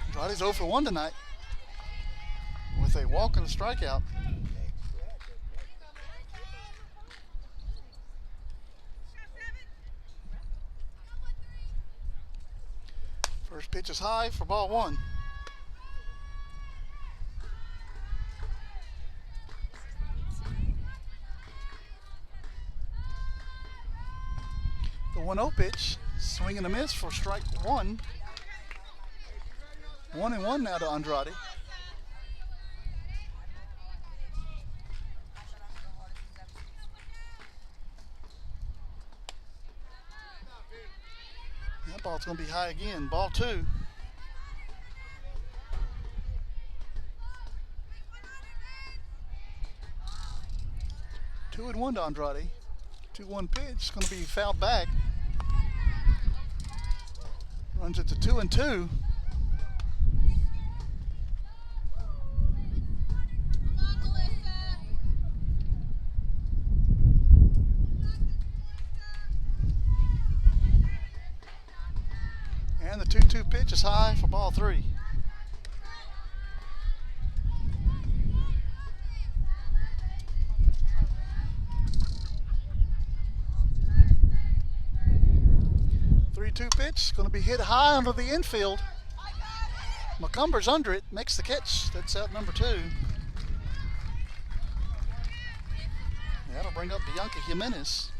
Andrade's 0 for 1 tonight. with a walk and a strikeout. First pitch is high for ball one. The 1-0 pitch, swing and a miss for strike one. 1-1 now to Andrade. That ball's going to be high again. Ball two. Two and one to Andrade. 2-1 pitch. It's going to be fouled back. Runs it to 2-2. And the 2-2 pitch is high for ball three. Pitch going to be hit high under the infield. McCumber's under it, makes the catch. That's out number two. That'll bring up Bianca Jimenez.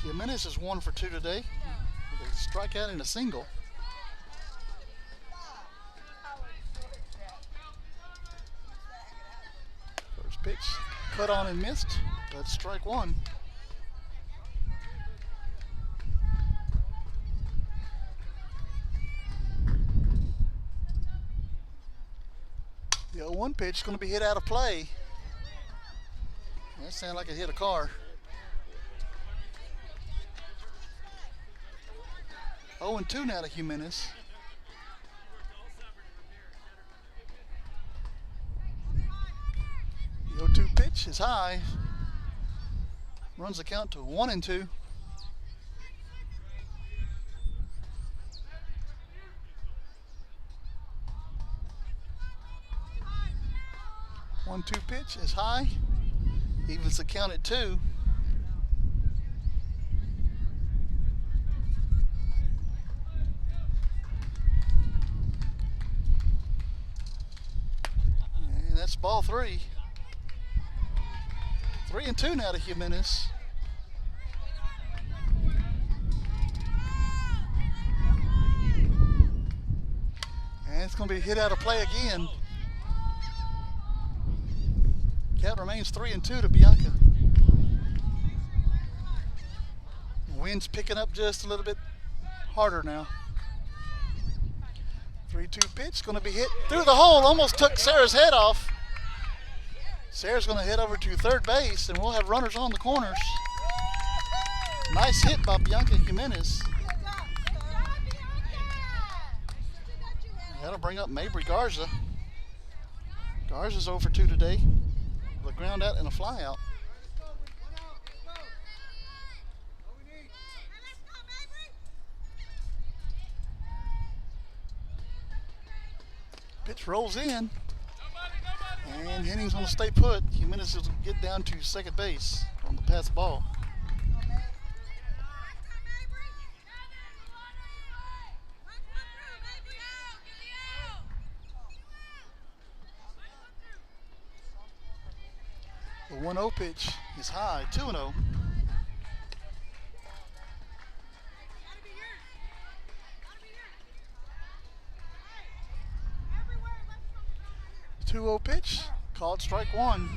Jimenez is 1 for 2 today with a strikeout and a single. First pitch cut on and missed. That's strike one. The 0-1 pitch is going to be hit out of play. That sounded like it hit a car. 0-2 now to Jimenez. The 0-2 pitch is high. Runs the count to 1-2. One-two pitch is high. Evens the count at 2. And that's ball three. 3-2 now to Jimenez. And it's going to be hit out of play again. Count remains 3-2 to Bianca. The wind's picking up just a little bit harder now. 3-2 pitch, going to be hit through the hole, almost took Sarah's head off. Sarah's going to head over to third base, and we'll have runners on the corners. Nice hit by Bianca Jimenez. That'll bring up Mabry Garza. Garza's 0 for 2 today. The ground out and a fly out. Pitch rolls in. And Henning's going to stay put. Jimenez will get down to second base on the pass ball. The 1-0 pitch is high, 2-0. The 2-0 pitch, called strike one.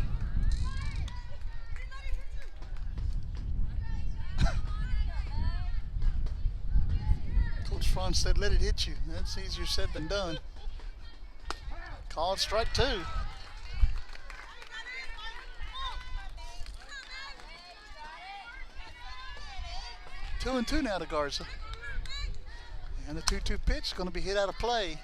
Coach Franz said, let it hit you. That's easier said than done. Called strike two. 2-2 now to Garza. And the 2-2 pitch is going to be hit out of play.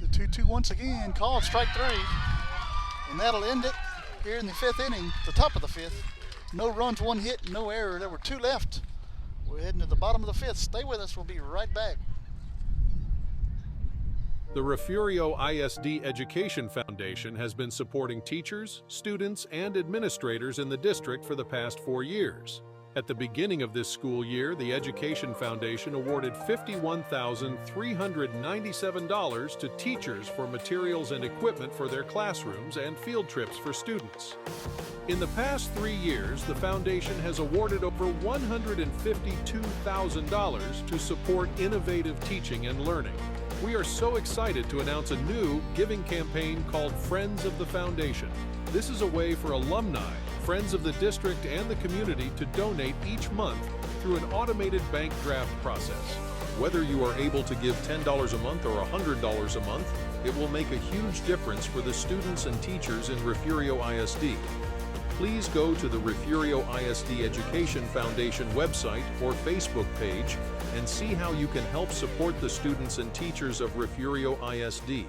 The 2-2 once again. Called strike 3. And that'll end it here in the 5th inning, the top of the 5th. No runs, 1 hit, no error. There were 2 left. We're heading to the bottom of the 5th. Stay with us. We'll be right back. The Refugio ISD Education Foundation has been supporting teachers, students, and administrators in the district for the past 4 years. At the beginning of this school year, the Education Foundation awarded $51,397 to teachers for materials and equipment for their classrooms and field trips for students. In the past 3 years, the foundation has awarded over $152,000 to support innovative teaching and learning. We are so excited to announce a new giving campaign called Friends of the Foundation. This is a way for alumni, friends of the district, and the community to donate each month through an automated bank draft process. Whether you are able to give $10 a month or $100 a month, it will make a huge difference for the students and teachers in Refugio ISD. Please go to the Refugio ISD Education Foundation website or Facebook page and see how you can help support the students and teachers of Refugio ISD.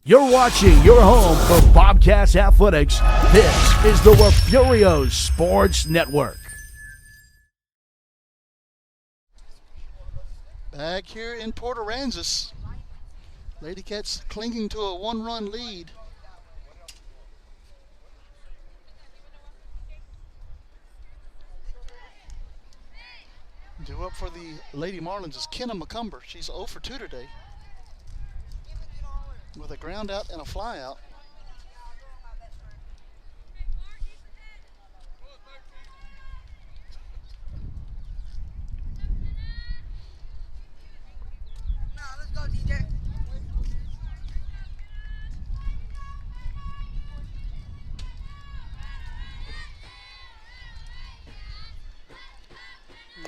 You're watching your home for Bobcats Athletics. This is the Refugio Sports Network. Back here in Port Aransas. Lady Cats clinging to a 1-run lead. Due up for the Lady Marlins is Kenna McCumber. She's 0 for 2 today, with a ground out and a fly out. Let's go, DJ.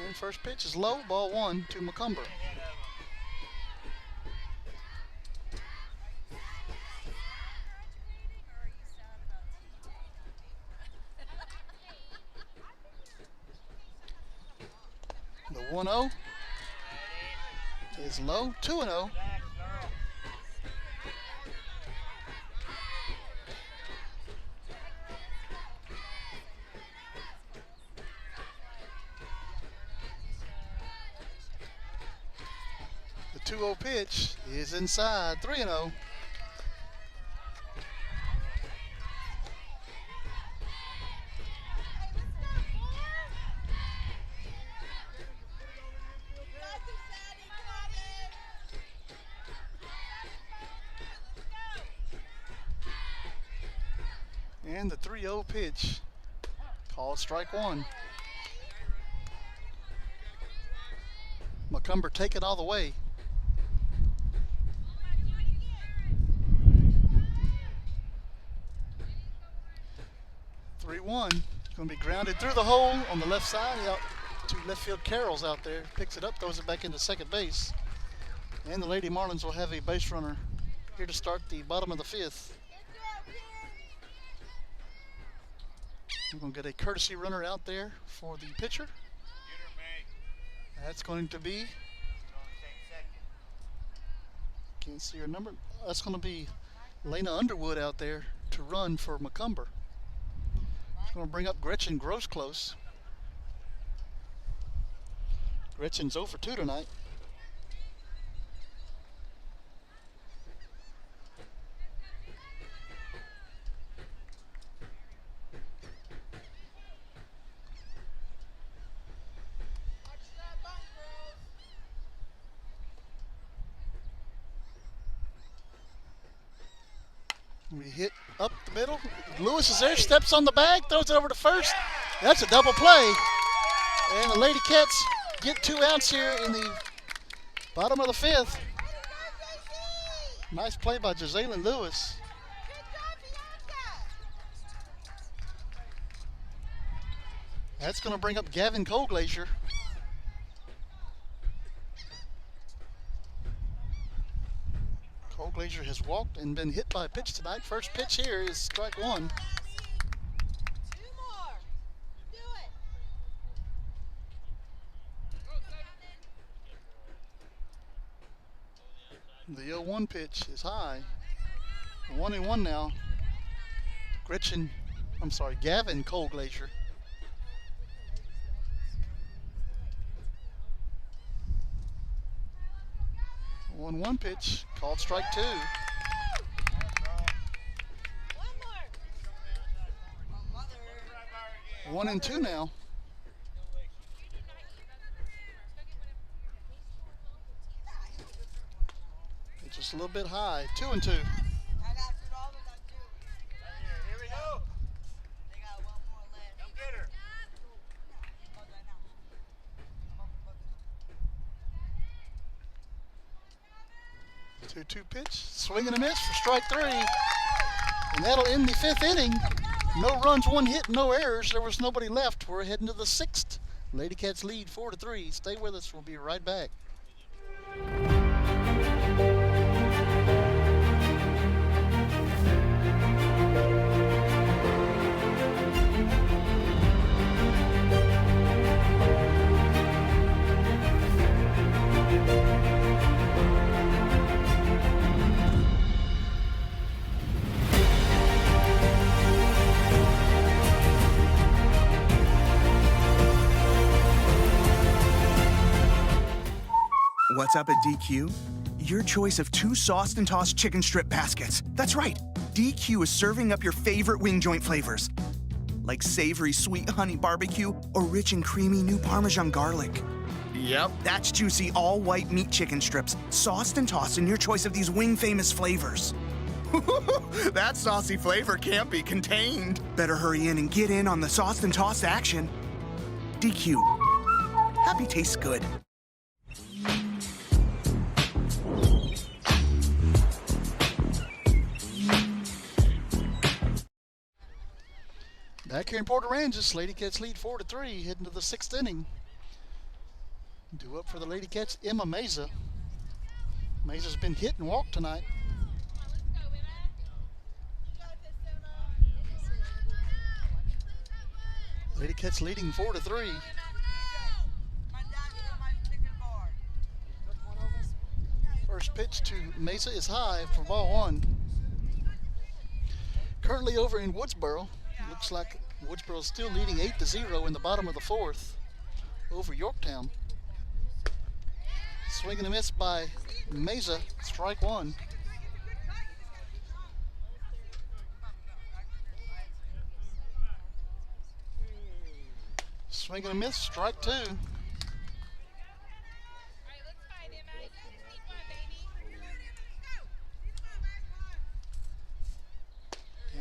And first pitch is low, ball 1 to McCumber. The 1-0 is low, 2-0. The 2-0 pitch is inside, 3-0. And the 3-0 pitch, called strike 1. McCumber take it all the way. Going to be grounded through the hole on the left side. Out to left field Carroll's out there. Picks it up, throws it back into second base. And the Lady Marlins will have a base runner here to start the bottom of the 5th. We're going to get a courtesy runner out there for the pitcher. That's going to be, can't see her number. That's going to be Lena Underwood out there to run for McCumber. It's going to bring up Gretchen Grossclose. Gretchen's 0 for 2 tonight. We hit up the middle. Lewis is there, steps on the bag, throws it over to first. That's a double play. And the Lady Cats get 2 outs here in the bottom of the 5th. Nice play by Jazalyn Lewis. That's going to bring up Gavin Colglazier. Colglazier has walked and been hit by a pitch tonight. First pitch here is strike 1. The 0-1 pitch is high. 1-1 now. Gavin Colglacier. 1-1 pitch, called strike 2. 1-2 now. It's just a little bit high. 2-2. Here we go. Come get her. 2-2 pitch, swing and a miss for strike 3. And that'll end the 5th inning. No runs, 1 hit, no errors. There was nobody left. We're heading to the 6th. Lady Cats lead 4-3. Stay with us. We'll be right back. What's up at DQ? Your choice of 2 sauced and tossed chicken strip baskets. That's right. DQ is serving up your favorite wing joint flavors, like savory sweet honey barbecue or rich and creamy new Parmesan garlic. Yep, that's juicy all white meat chicken strips, sauced and tossed in your choice of these wing famous flavors. That saucy flavor can't be contained. Better hurry in and get in on the sauced and tossed action. DQ. Happy tastes good. Back here in Port Aransas, Lady Cats lead 4-3, heading to the 6th inning. Due up for the Lady Cats, Emma Meza. Meza's been hit and walked tonight. Lady Cats leading 4-3. First pitch to Mesa is high for ball 1. Currently over in Woodsboro. Looks like Woodsboro's still leading 8-0 in the bottom of the 4th over Yorktown. Swing and a miss by Mesa, strike 1. Swing and a miss, strike 2.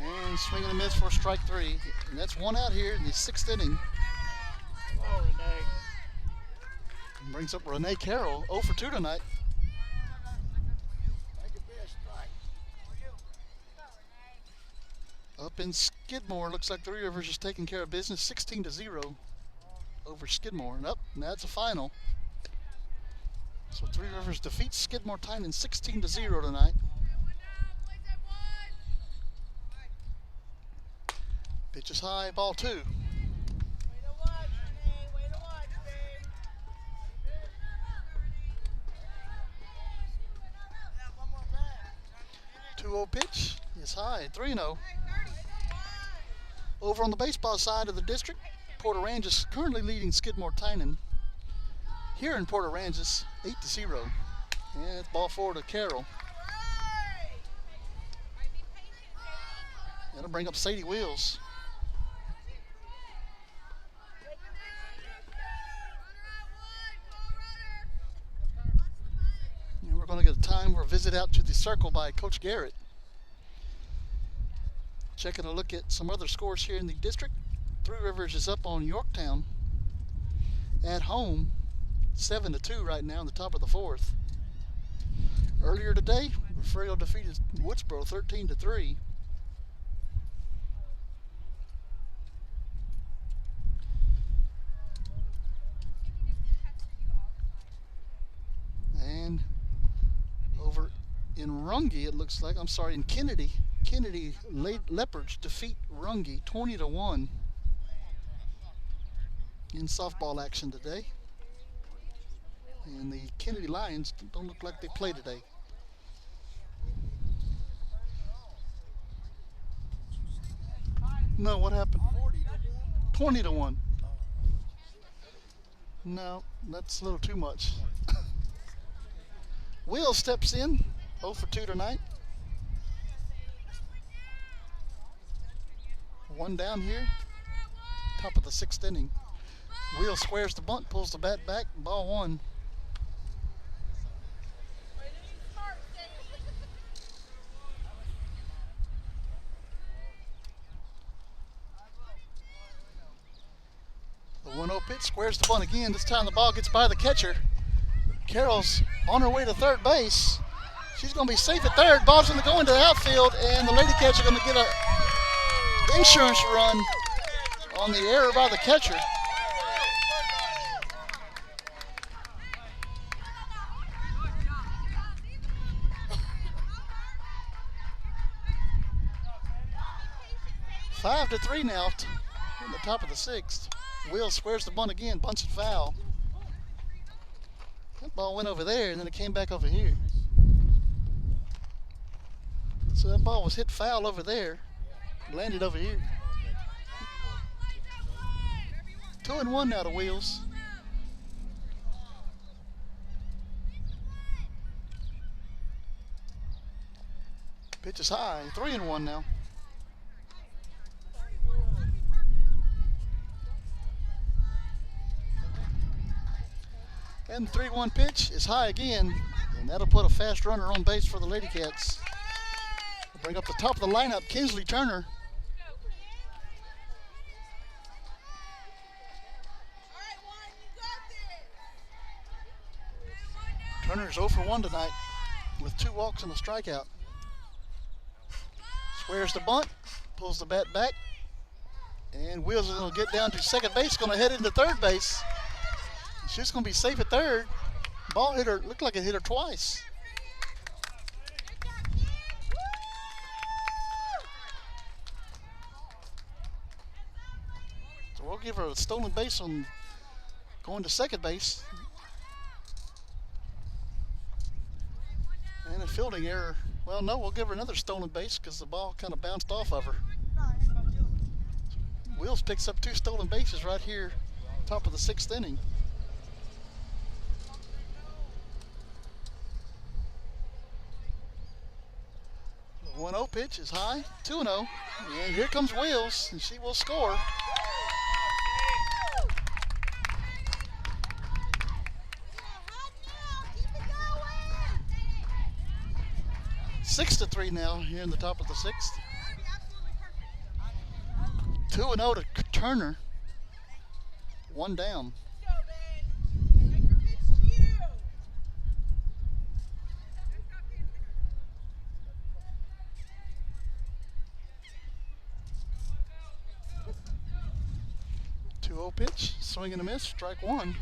And swing and a miss for strike 3. And that's 1 out here in the 6th inning. Oh, Renee. Brings up Renee Carroll, 0 for 2 tonight. Up in Skidmore, looks like Three Rivers is taking care of business, 16-0 over Skidmore. And that's a final. So Three Rivers defeats Skidmore Tynan 16-0 tonight. Pitch is high, ball 2. 2-0 pitch is high, 3-0. Over on the baseball side of the district, Port Aransas currently leading Skidmore Tynan. Here in Port Aransas, 8-0. And it's ball 4 to Carroll. That'll bring up Sadie Wheels. And we're going to get a time for a visit out to the circle by Coach Garrett. Checking a look at some other scores here in the district. Three Rivers is up on Yorktown at home, 7-2 right now in the top of the 4th. Earlier today, Refugio defeated Woodsboro 13-3. And over in Runge, it looks like, in Kennedy Leopards defeat Runge 20-1 in softball action today. And the Kennedy Lions don't look like they play today. No, what happened? 20 to 1. No, that's a little too much. Will steps in, 0 for 2 tonight. One down here, top of the 6th inning. Will squares the bunt, pulls the bat back, ball 1. The 1-0 pitch, squares the bunt again. This time the ball gets by the catcher. Carol's on her way to third base. She's going to be safe at third. Ball's going to go into the outfield, and the lady catcher going to get a insurance run on the error by the catcher. Five to 3 now in the top of the 6th. Will squares the bunt again, bunts it foul. That ball went over there, and then it came back over here. So that ball was hit foul over there, landed over here. 2-1 now to Wheels. Pitch is high, 3-1 now. And the 3-1 pitch is high again, and that'll put a fast runner on base for the Lady Cats. They'll bring up the top of the lineup, Kinsley Turner. Turner's 0 for 1 tonight with 2 walks and a strikeout. Squares the bunt, pulls the bat back, and Wheels is going to get down to second base, going to head into third base. She's going to be safe at third. Ball hit her, looked like it hit her twice. So we'll give her a stolen base on going to second base. And a fielding error. Well, no, we'll give her another stolen base because the ball kind of bounced off of her. Wheels picks up 2 stolen bases right here, top of the 6th inning. The 1-0 pitch is high, 2-0. And here comes Wheels, and she will score. Six to 3 now here in the top of the 6th. 2-0 to Turner. 1 down. 2-0 pitch, swing and a miss, strike 1.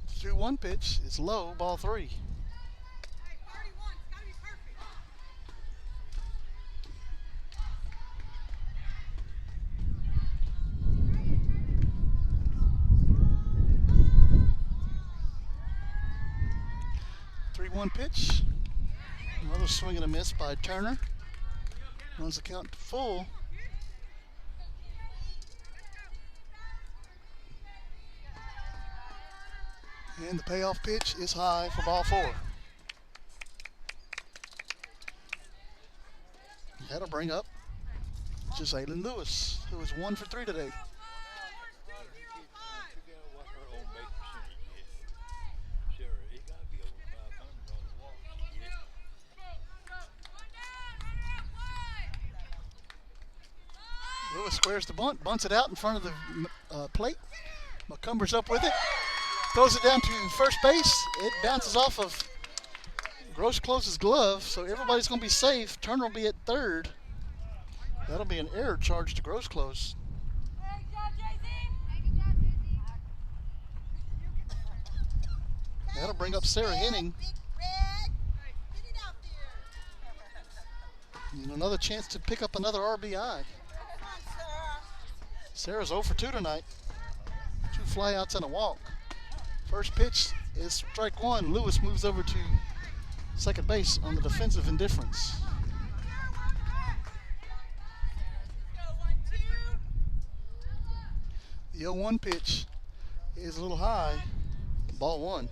The 2-1 pitch is low, ball 3. One pitch, another swing and a miss by Turner. Runs the count to full. And the payoff pitch is high for ball 4. That'll bring up Jalen Lewis, who is 1 for 3 today. Lewis squares the bunt, bunts it out in front of the plate. McCumber's up with it, throws it down to first base. It bounces off of Grosclose's glove, so everybody's going to be safe. Turner will be at third. That'll be an error charge to Grosclose. That'll bring up Sarah Henning. And another chance to pick up another RBI. Sarah's 0 for 2 tonight. flyouts and a walk. First pitch is strike one. Lewis moves over to second base on the defensive indifference. The 0-1 pitch is a little high. Ball one.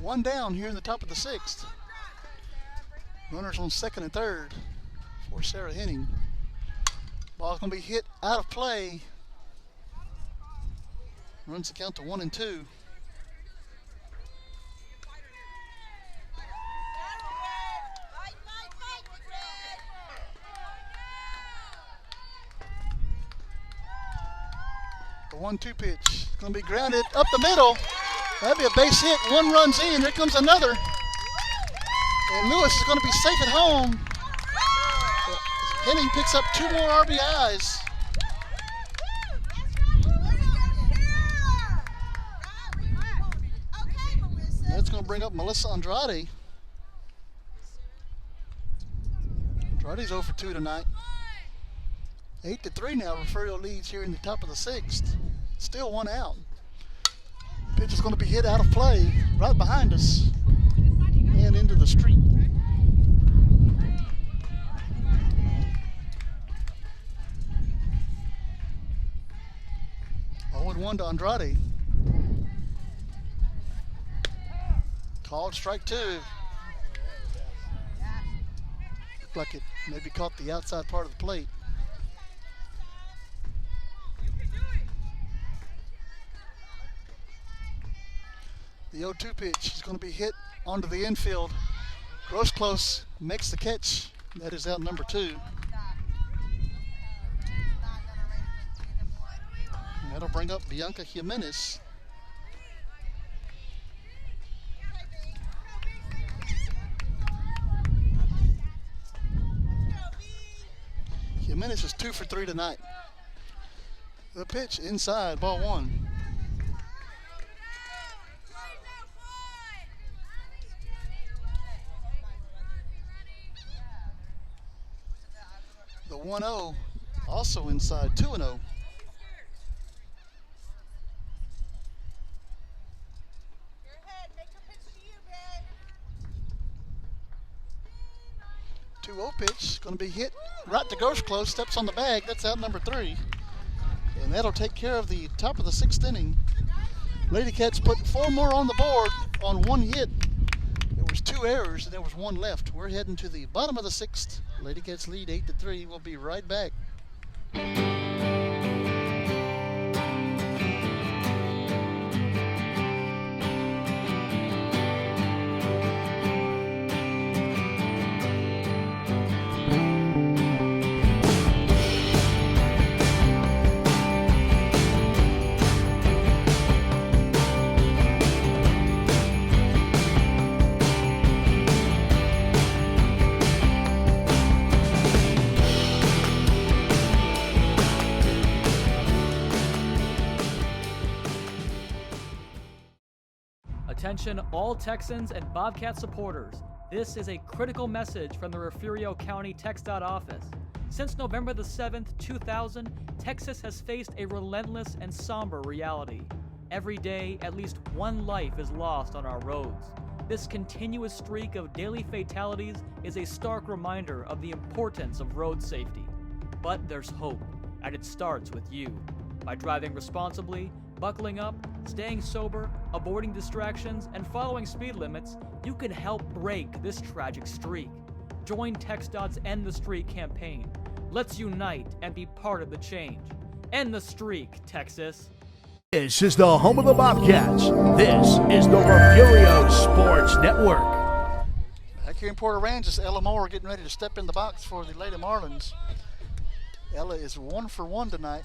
One down here in the top of the sixth. Runners on second and third for Sarah Henning. Ball's going to be hit out of play. Runs the count to 1-2. The 1-2 pitch is going to be grounded up the middle. That'd be a base hit. One runs in. Here comes another. And Lewis is going to be safe at home. Henning picks up 2 more RBIs. That's going to bring up Melissa Andrade. Andrade's 0 for 2 tonight. 8-3 now. Refugio leads here in the top of the sixth. Still one out. Pitch is going to be hit out of play right behind us and into the street. 0-1 to Andrade. Called strike two. Looked like it maybe caught the outside part of the plate. The 0-2 pitch is going to be hit onto the infield. Gross close makes the catch. That is out number 2. And that'll bring up Bianca Jimenez. Jimenez is 2 for 3 tonight. The pitch inside, ball 1. The 1-0 also inside, 2-0. Pitch going to be hit right to Gross close, steps on the bag. That's out number 3. And that'll take care of the top of the 6th inning. Lady Cats put 4 more on the board on 1 hit. There was 2 errors and there was 1 left. We're heading to the bottom of the 6th. Lady Cats lead 8-3. We'll be right back. Attention all Texans and Bobcat supporters. This is a critical message from the Refugio County TxDOT office. Since November the 7th, 2000, Texas has faced a relentless and somber reality. Every day, at least 1 life is lost on our roads. This continuous streak of daily fatalities is a stark reminder of the importance of road safety. But there's hope, and it starts with you. By driving responsibly, buckling up, staying sober, avoiding distractions, and following speed limits, you can help break this tragic streak. Join TxDOT's End the Streak campaign. Let's unite and be part of the change. End the streak, Texas. This is the home of the Bobcats. This is the Refugio Sports Network. Back here in Port Aransas, Ella Moore getting ready to step in the box for the Lady Marlins. Ella is 1 for 1 tonight.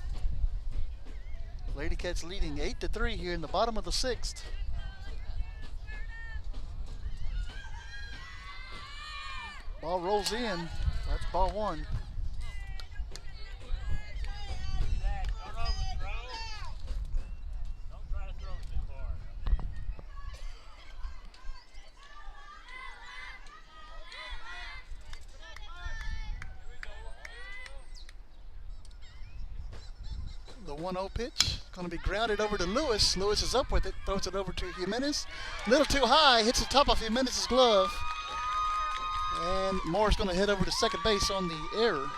Lady Cats leading 8-3 here in the bottom of the 6th. Ball rolls in. That's ball 1. 1-0 pitch. Going to be grounded over to Lewis. Lewis is up with it. Throws it over to Jimenez. A little too high. Hits the top of Jimenez's glove. And Moore's going to head over to second base on the error.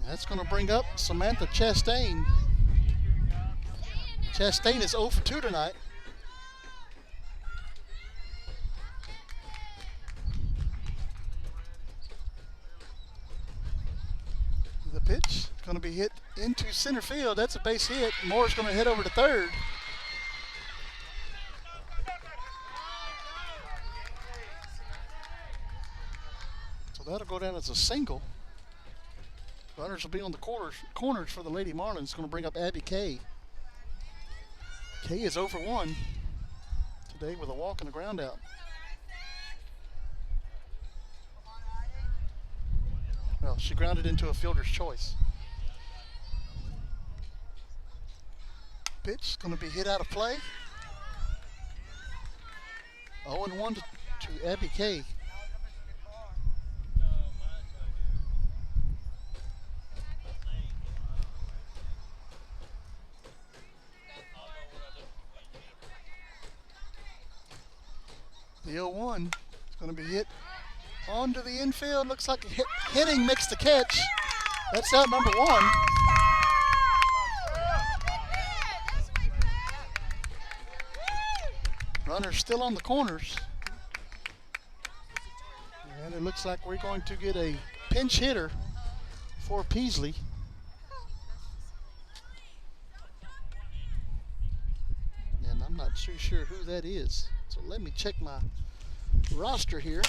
That's going to bring up Samantha Chastain. Chastain is 0 for 2 tonight. The pitch is going to be hit into center field. That's a base hit. Moore's going to head over to third. So that'll go down as a single. Runners will be on the corners for the Lady Marlins. It's going to bring up Abby Kay. Kay is 0 for 1 today with a walk and a ground out. Well, she grounded into a fielder's choice. Pitch is going to be hit out of play. 0-1 to Abby Kay. The 0-1 is going to be hit onto the infield. Looks like hitting makes the catch. That's out number 1. Runner still on the corners. And it looks like we're going to get a pinch hitter for Peasley. And I'm not too sure who that is. So let me check my roster here.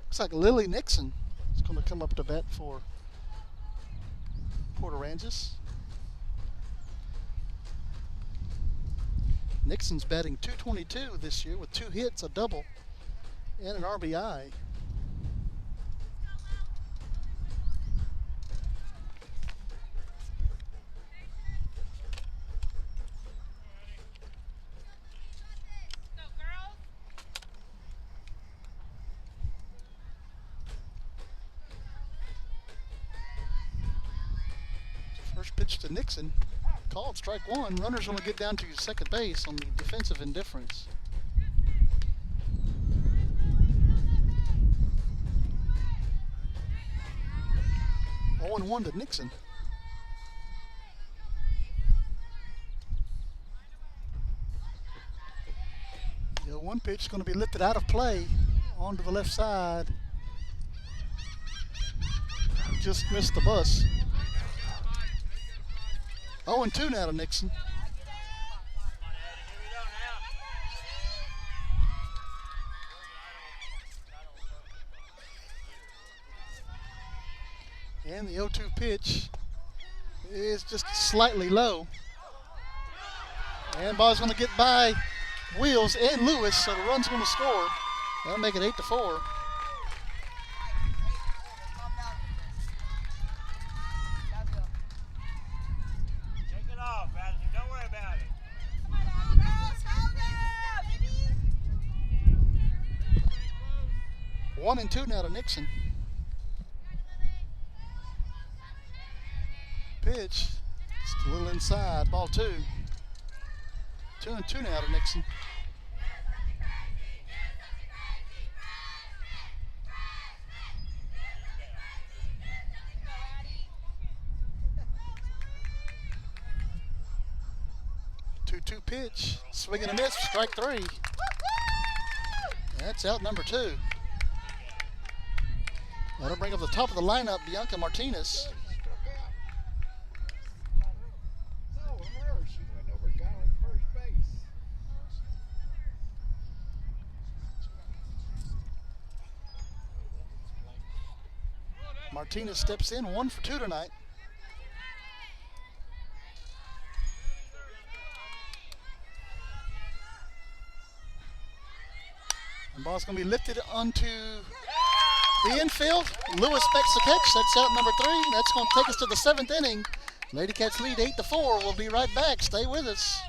Looks like Lily Nixon is going to come up to bat for Port Aransas. Nixon's batting .222 this year with 2 hits, a double, and an RBI. First pitch to Nixon. Called strike 1. Runner's going to get down to second base on the defensive indifference. Oh, 0-1 to Nixon. The 0-1 pitch is going to be lifted out of play onto the left side. Just missed the bus. 0-2 now to Nixon. And the 0-2 pitch is just slightly low. And ball's going to get by Wheels and Lewis, so the run's going to score. That'll make it 8-4. One and 2 now to Nixon. Pitch, just a little inside, ball 2. 2-2 now to Nixon. Two pitch, swing and a miss, strike 3. That's out number 2. That'll bring up the top of the lineup, Bianca Martinez. Martinez steps in, 1 for 2 tonight. And ball's going to be lifted onto the infield. Lewis makes the catch. That's out number 3. That's going to take us to the 7th inning. Lady Cats lead 8-4. We'll be right back. Stay with us.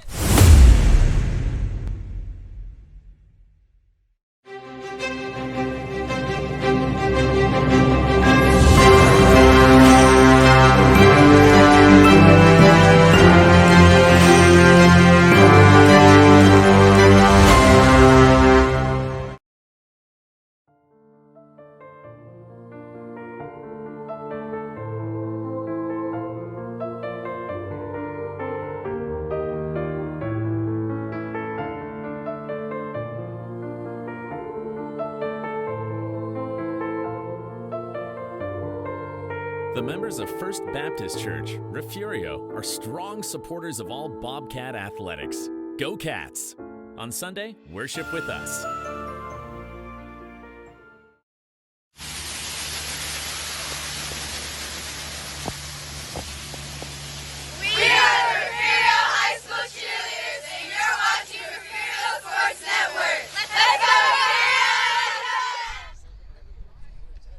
The members of First Baptist Church, Refugio, are strong supporters of all Bobcat athletics. Go Cats! On Sunday, worship with us.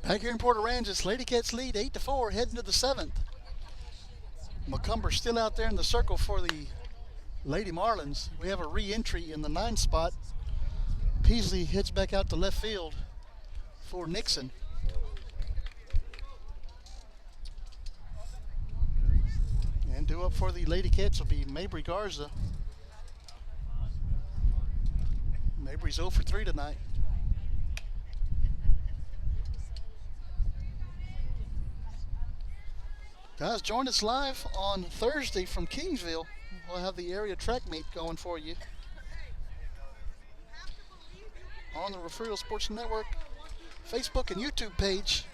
Back here in Port Aransas, Lady Cats lead 8-4, heading to the 7th. Macomber's still out there in the circle for the Lady Marlins. We have a re-entry in the 9th spot. Peasley heads back out to left field for Nixon. And due up for the Lady Cats will be Mabry Garza. Mabry's 0 for 3 tonight. Guys, join us live on Thursday from Kingsville. We'll have the area track meet going for you on the Refugio Sports Network Facebook and YouTube page.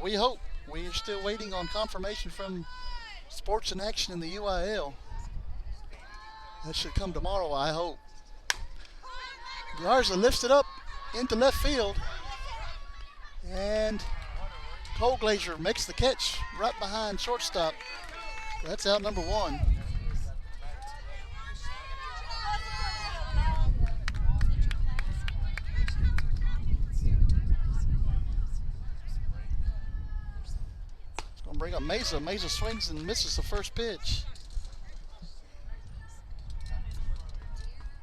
We hope. We are still waiting on confirmation from Sports in Action in the UIL. That should come tomorrow, I hope. Garza lifts it up into left field, and Cole Glazier makes the catch right behind shortstop. That's out number 1. It's going to bring up Mesa. Mesa swings and misses the first pitch.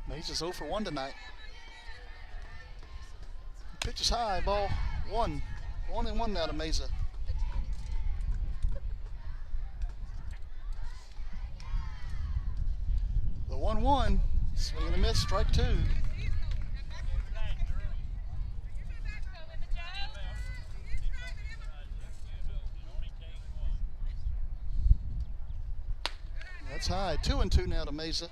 Mesa's 0 for 1 tonight. Pitch is high, ball 1. 1-1 now to Mesa. The 1-1, swing and a miss, strike 2. That's high, 2-2 now to Mesa.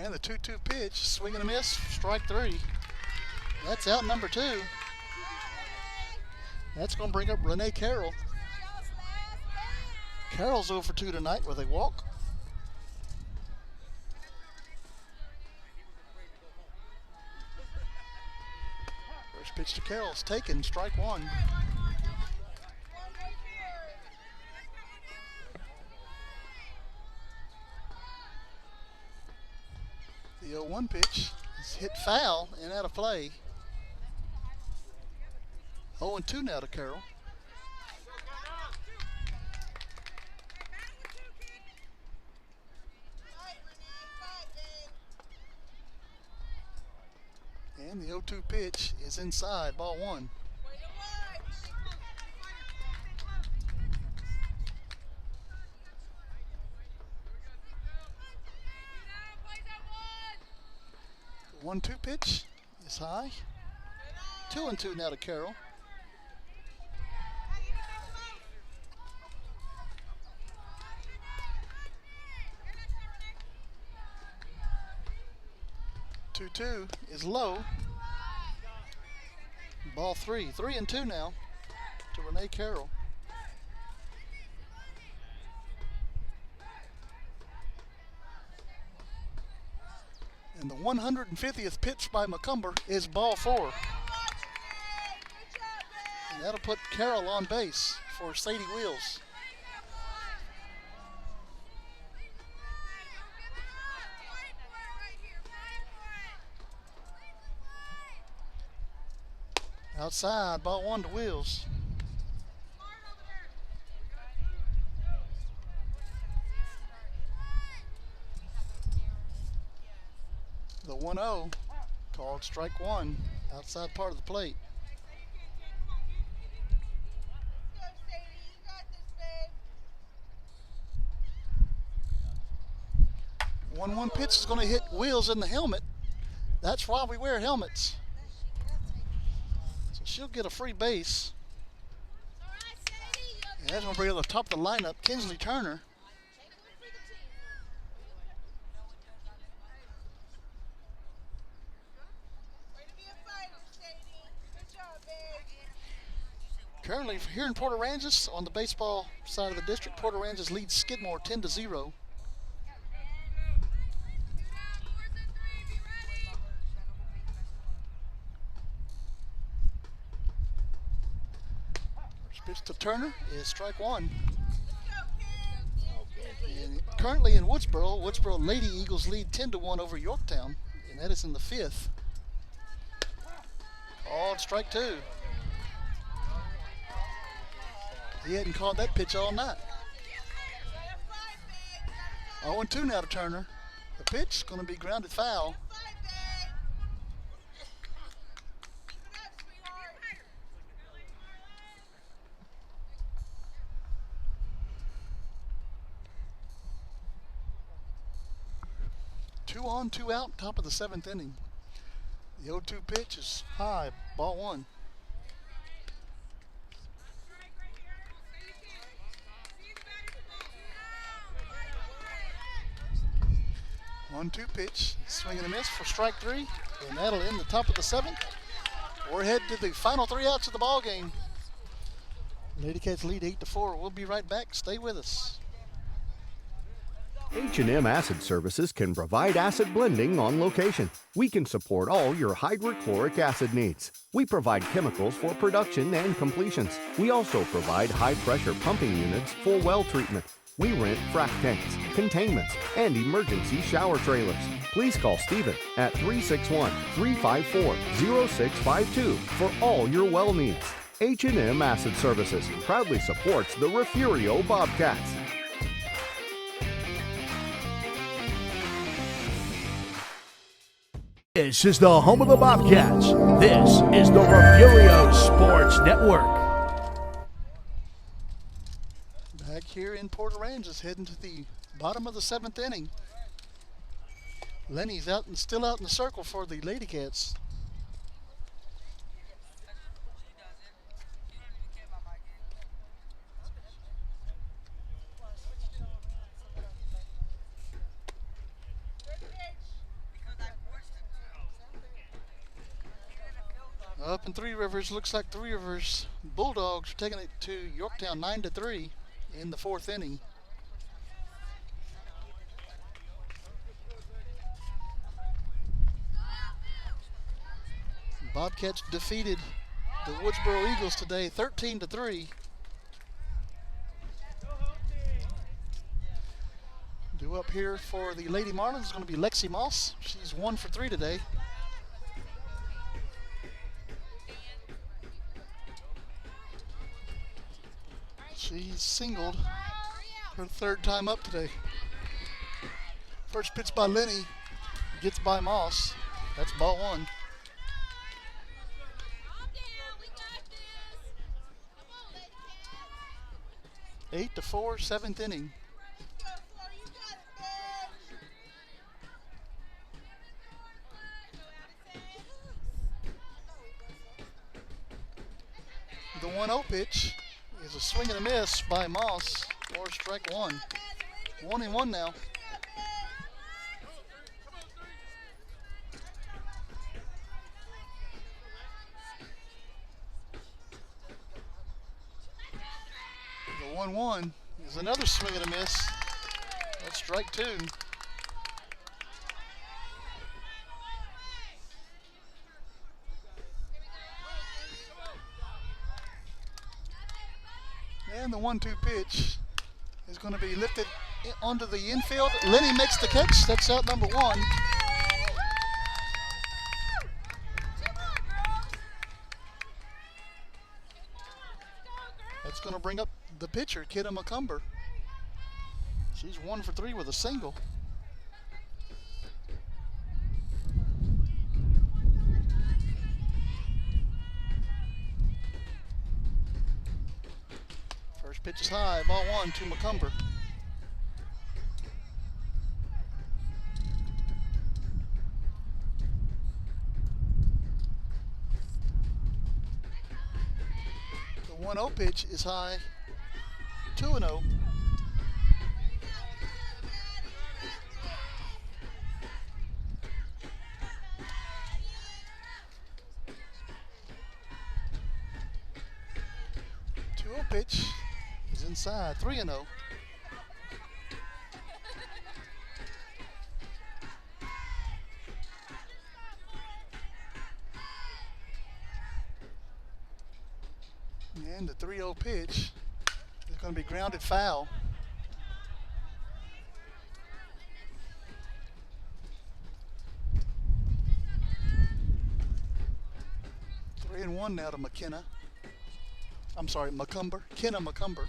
And the 2-2 pitch, swing and a miss, strike 3. That's out number 2. That's going to bring up Renee Carroll. Carroll's 0 for 2 tonight with a walk. First pitch to Carroll's taken, strike 1. The 0-1 pitch is hit foul and out of play. 0-2 now to Carroll. And the 0-2 pitch is inside, ball 1. The 1-2 pitch is high. 2-2 now to Carroll. Two is low. Ball 3. 3-2 now to Renee Carroll. And the 150th pitch by Macomber is ball 4. And that'll put Carroll on base for Sadie Wheels. Outside, ball 1 to Wheels. The 1-0 called strike 1, outside part of the plate. The 1-1 pitch is going to hit Wheels in the helmet. That's why we wear helmets. So she'll get a free base. And that's going to bring her to the top of the lineup, Kinsley Turner. Currently here in Port Aransas on the baseball side of the district, Port Aransas leads Skidmore 10-0. First pitch to Turner is strike one. And currently in Woodsboro Lady Eagles lead 10-1 over Yorktown, and that is in the fifth. Oh, strike two. He hadn't caught that pitch all night. 0-2 now to Turner. The pitch is going to be grounded foul. Two on, two out, top of the seventh inning. The 0-2 pitch is high, ball one. 1-2 pitch, swing and a miss for strike three, and that'll end the top of the seventh. We're headed to the final three outs of the ball game. Lady Cats lead 8-4. We'll be right back. Stay with us. H&M Acid Services can provide acid blending on location. We can support all your hydrochloric acid needs. We provide chemicals for production and completions. We also provide high-pressure pumping units for well treatment. We rent frac tanks, containments, and emergency shower trailers. Please call Stephen at 361-354-0652 for all your well needs. H&M Acid Services proudly supports the Refugio Bobcats. This is the home of the Bobcats. This is the Refugio Sports Network. Back here in Port Aransas, heading to the bottom of the seventh inning. Lenny's out and still out in the circle for the Lady Cats. Up in Three Rivers, looks like Three Rivers Bulldogs are taking it to Yorktown 9-3 in the fourth inning. Bobcats defeated the Woodsboro Eagles today 13-3. Due up here for the Lady Marlins is going to be Lexi Moss. She's 1 for 3 today. She's singled her third time up today. First pitch by Lenny, gets by Moss. That's ball one. Eight to 4, seventh inning. The 1-0 pitch is a swing and a miss by Moss for strike one. 1-1 now. The 1-1 is another swing and a miss. That's strike two. And the 1-2 pitch is going to be lifted onto the infield. Lenny makes the catch. That's out number one. That's going to bring up the pitcher, Kidda McCumber. She's 1 for 3 with a single. First pitch is high, ball one to McCumber. The 1-0 pitch is high, 2-0. pitch is inside. 3-0. And the 3-0 pitch is going to be grounded foul. Three and one now to McKenna. I'm sorry, McCumber. Kenna McCumber.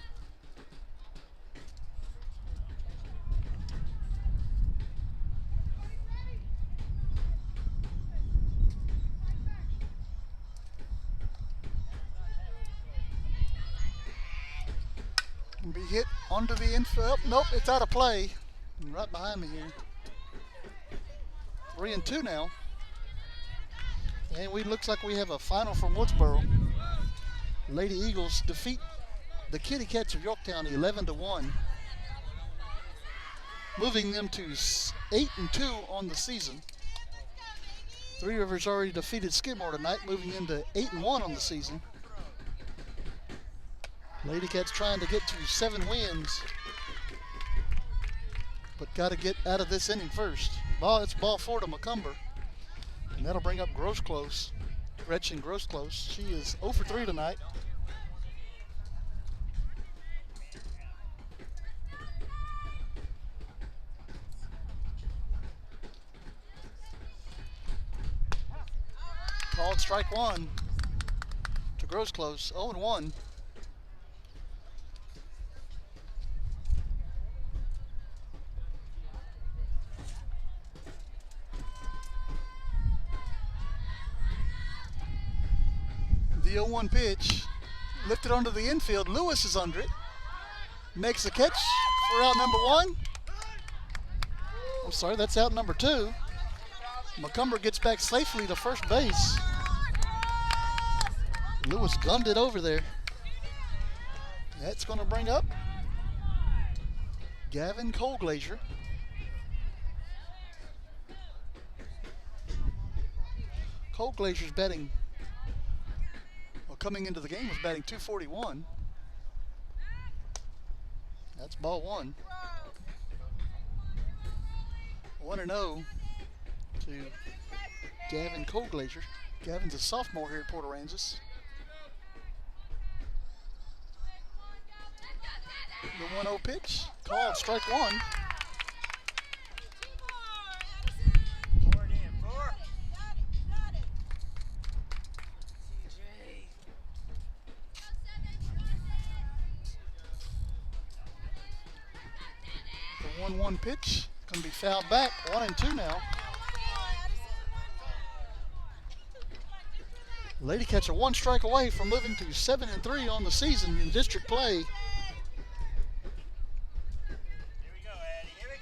Be hit onto the infield. Nope, it's out of play. Right behind me here. 3-2 now. And we looks like we have a final from Woodsboro. Lady Eagles defeat the Kitty Cats of Yorktown 11-1. Moving them to 8-2 on the season. Three Rivers already defeated Skidmore tonight, moving into 8-1 on the season. Lady Cats trying to get to 7 wins, but got to get out of this inning first. It's ball 4 to McCumber, and that'll bring up Grosclose, Gretchen Grosclose. She is 0 for 3 tonight. Called strike 1 to Grosclose, 0-1. The 0-1 pitch, lifted onto the infield. Lewis is under it. Makes a catch for out number 1. I'm sorry, that's out number 2. McCumber gets back safely to first base. Lewis gunned it over there. That's going to bring up Gavin Colglazier. Colglazier's batting, coming into the game, was batting .241. That's ball 1. 1-0 to Gavin Colglazier. Gavin's a sophomore here at Port Aransas. The 1-0 pitch, called strike 1. The 1-1 pitch going to be fouled back. 1-2 now. Lady Cats are 1 strike away from moving to 7-3 on the season in district play. Here we go, Eddie. Here we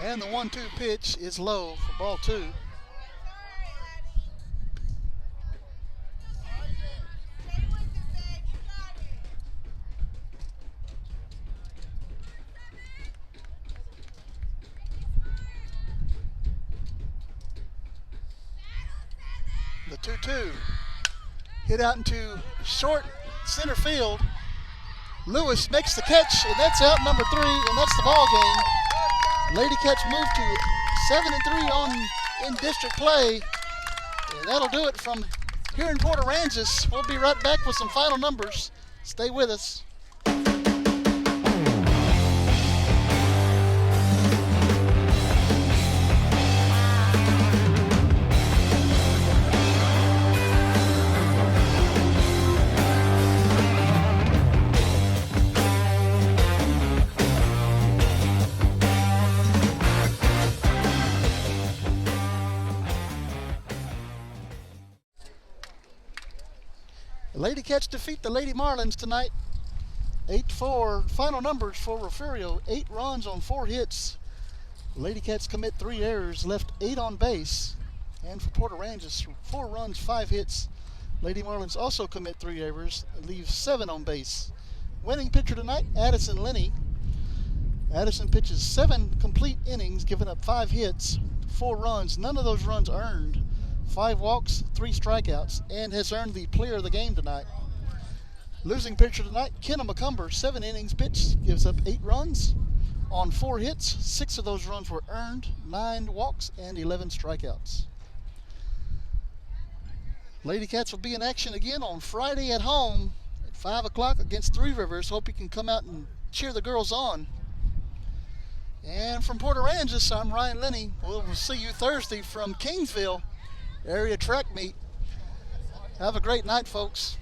go. And the 1-2 pitch is low for ball 2. The 2-2 hit out into short center field. Lewis makes the catch, and that's out number 3, and that's the ball game. Lady Cats move to 7-3 in district play, and that'll do it from here in Port Aransas. We'll be right back with some final numbers. Stay with us. The Lady Cats defeat the Lady Marlins tonight, 8-4. Final numbers for Refugio: 8 runs on 4 hits. Lady Cats commit 3 errors, left 8 on base. And for Port Aransas, 4 runs, 5 hits. Lady Marlins also commit 3 errors, leave 7 on base. Winning pitcher tonight, Addison Linney. Addison pitches 7 complete innings, giving up 5 hits, 4 runs. None of those runs earned. 5 walks, 3 strikeouts, and has earned the player of the game tonight. Losing pitcher tonight, Kenna McCumber, 7 innings pitched, gives up 8 runs on 4 hits. 6 of those runs were earned, 9 walks, and 11 strikeouts. Lady Cats will be in action again on Friday at home at 5 o'clock against Three Rivers. Hope you can come out and cheer the girls on. And from Port Aransas, I'm Ryan Lenny. We'll see you Thursday from Kingsville area track meet. Have a great night, folks.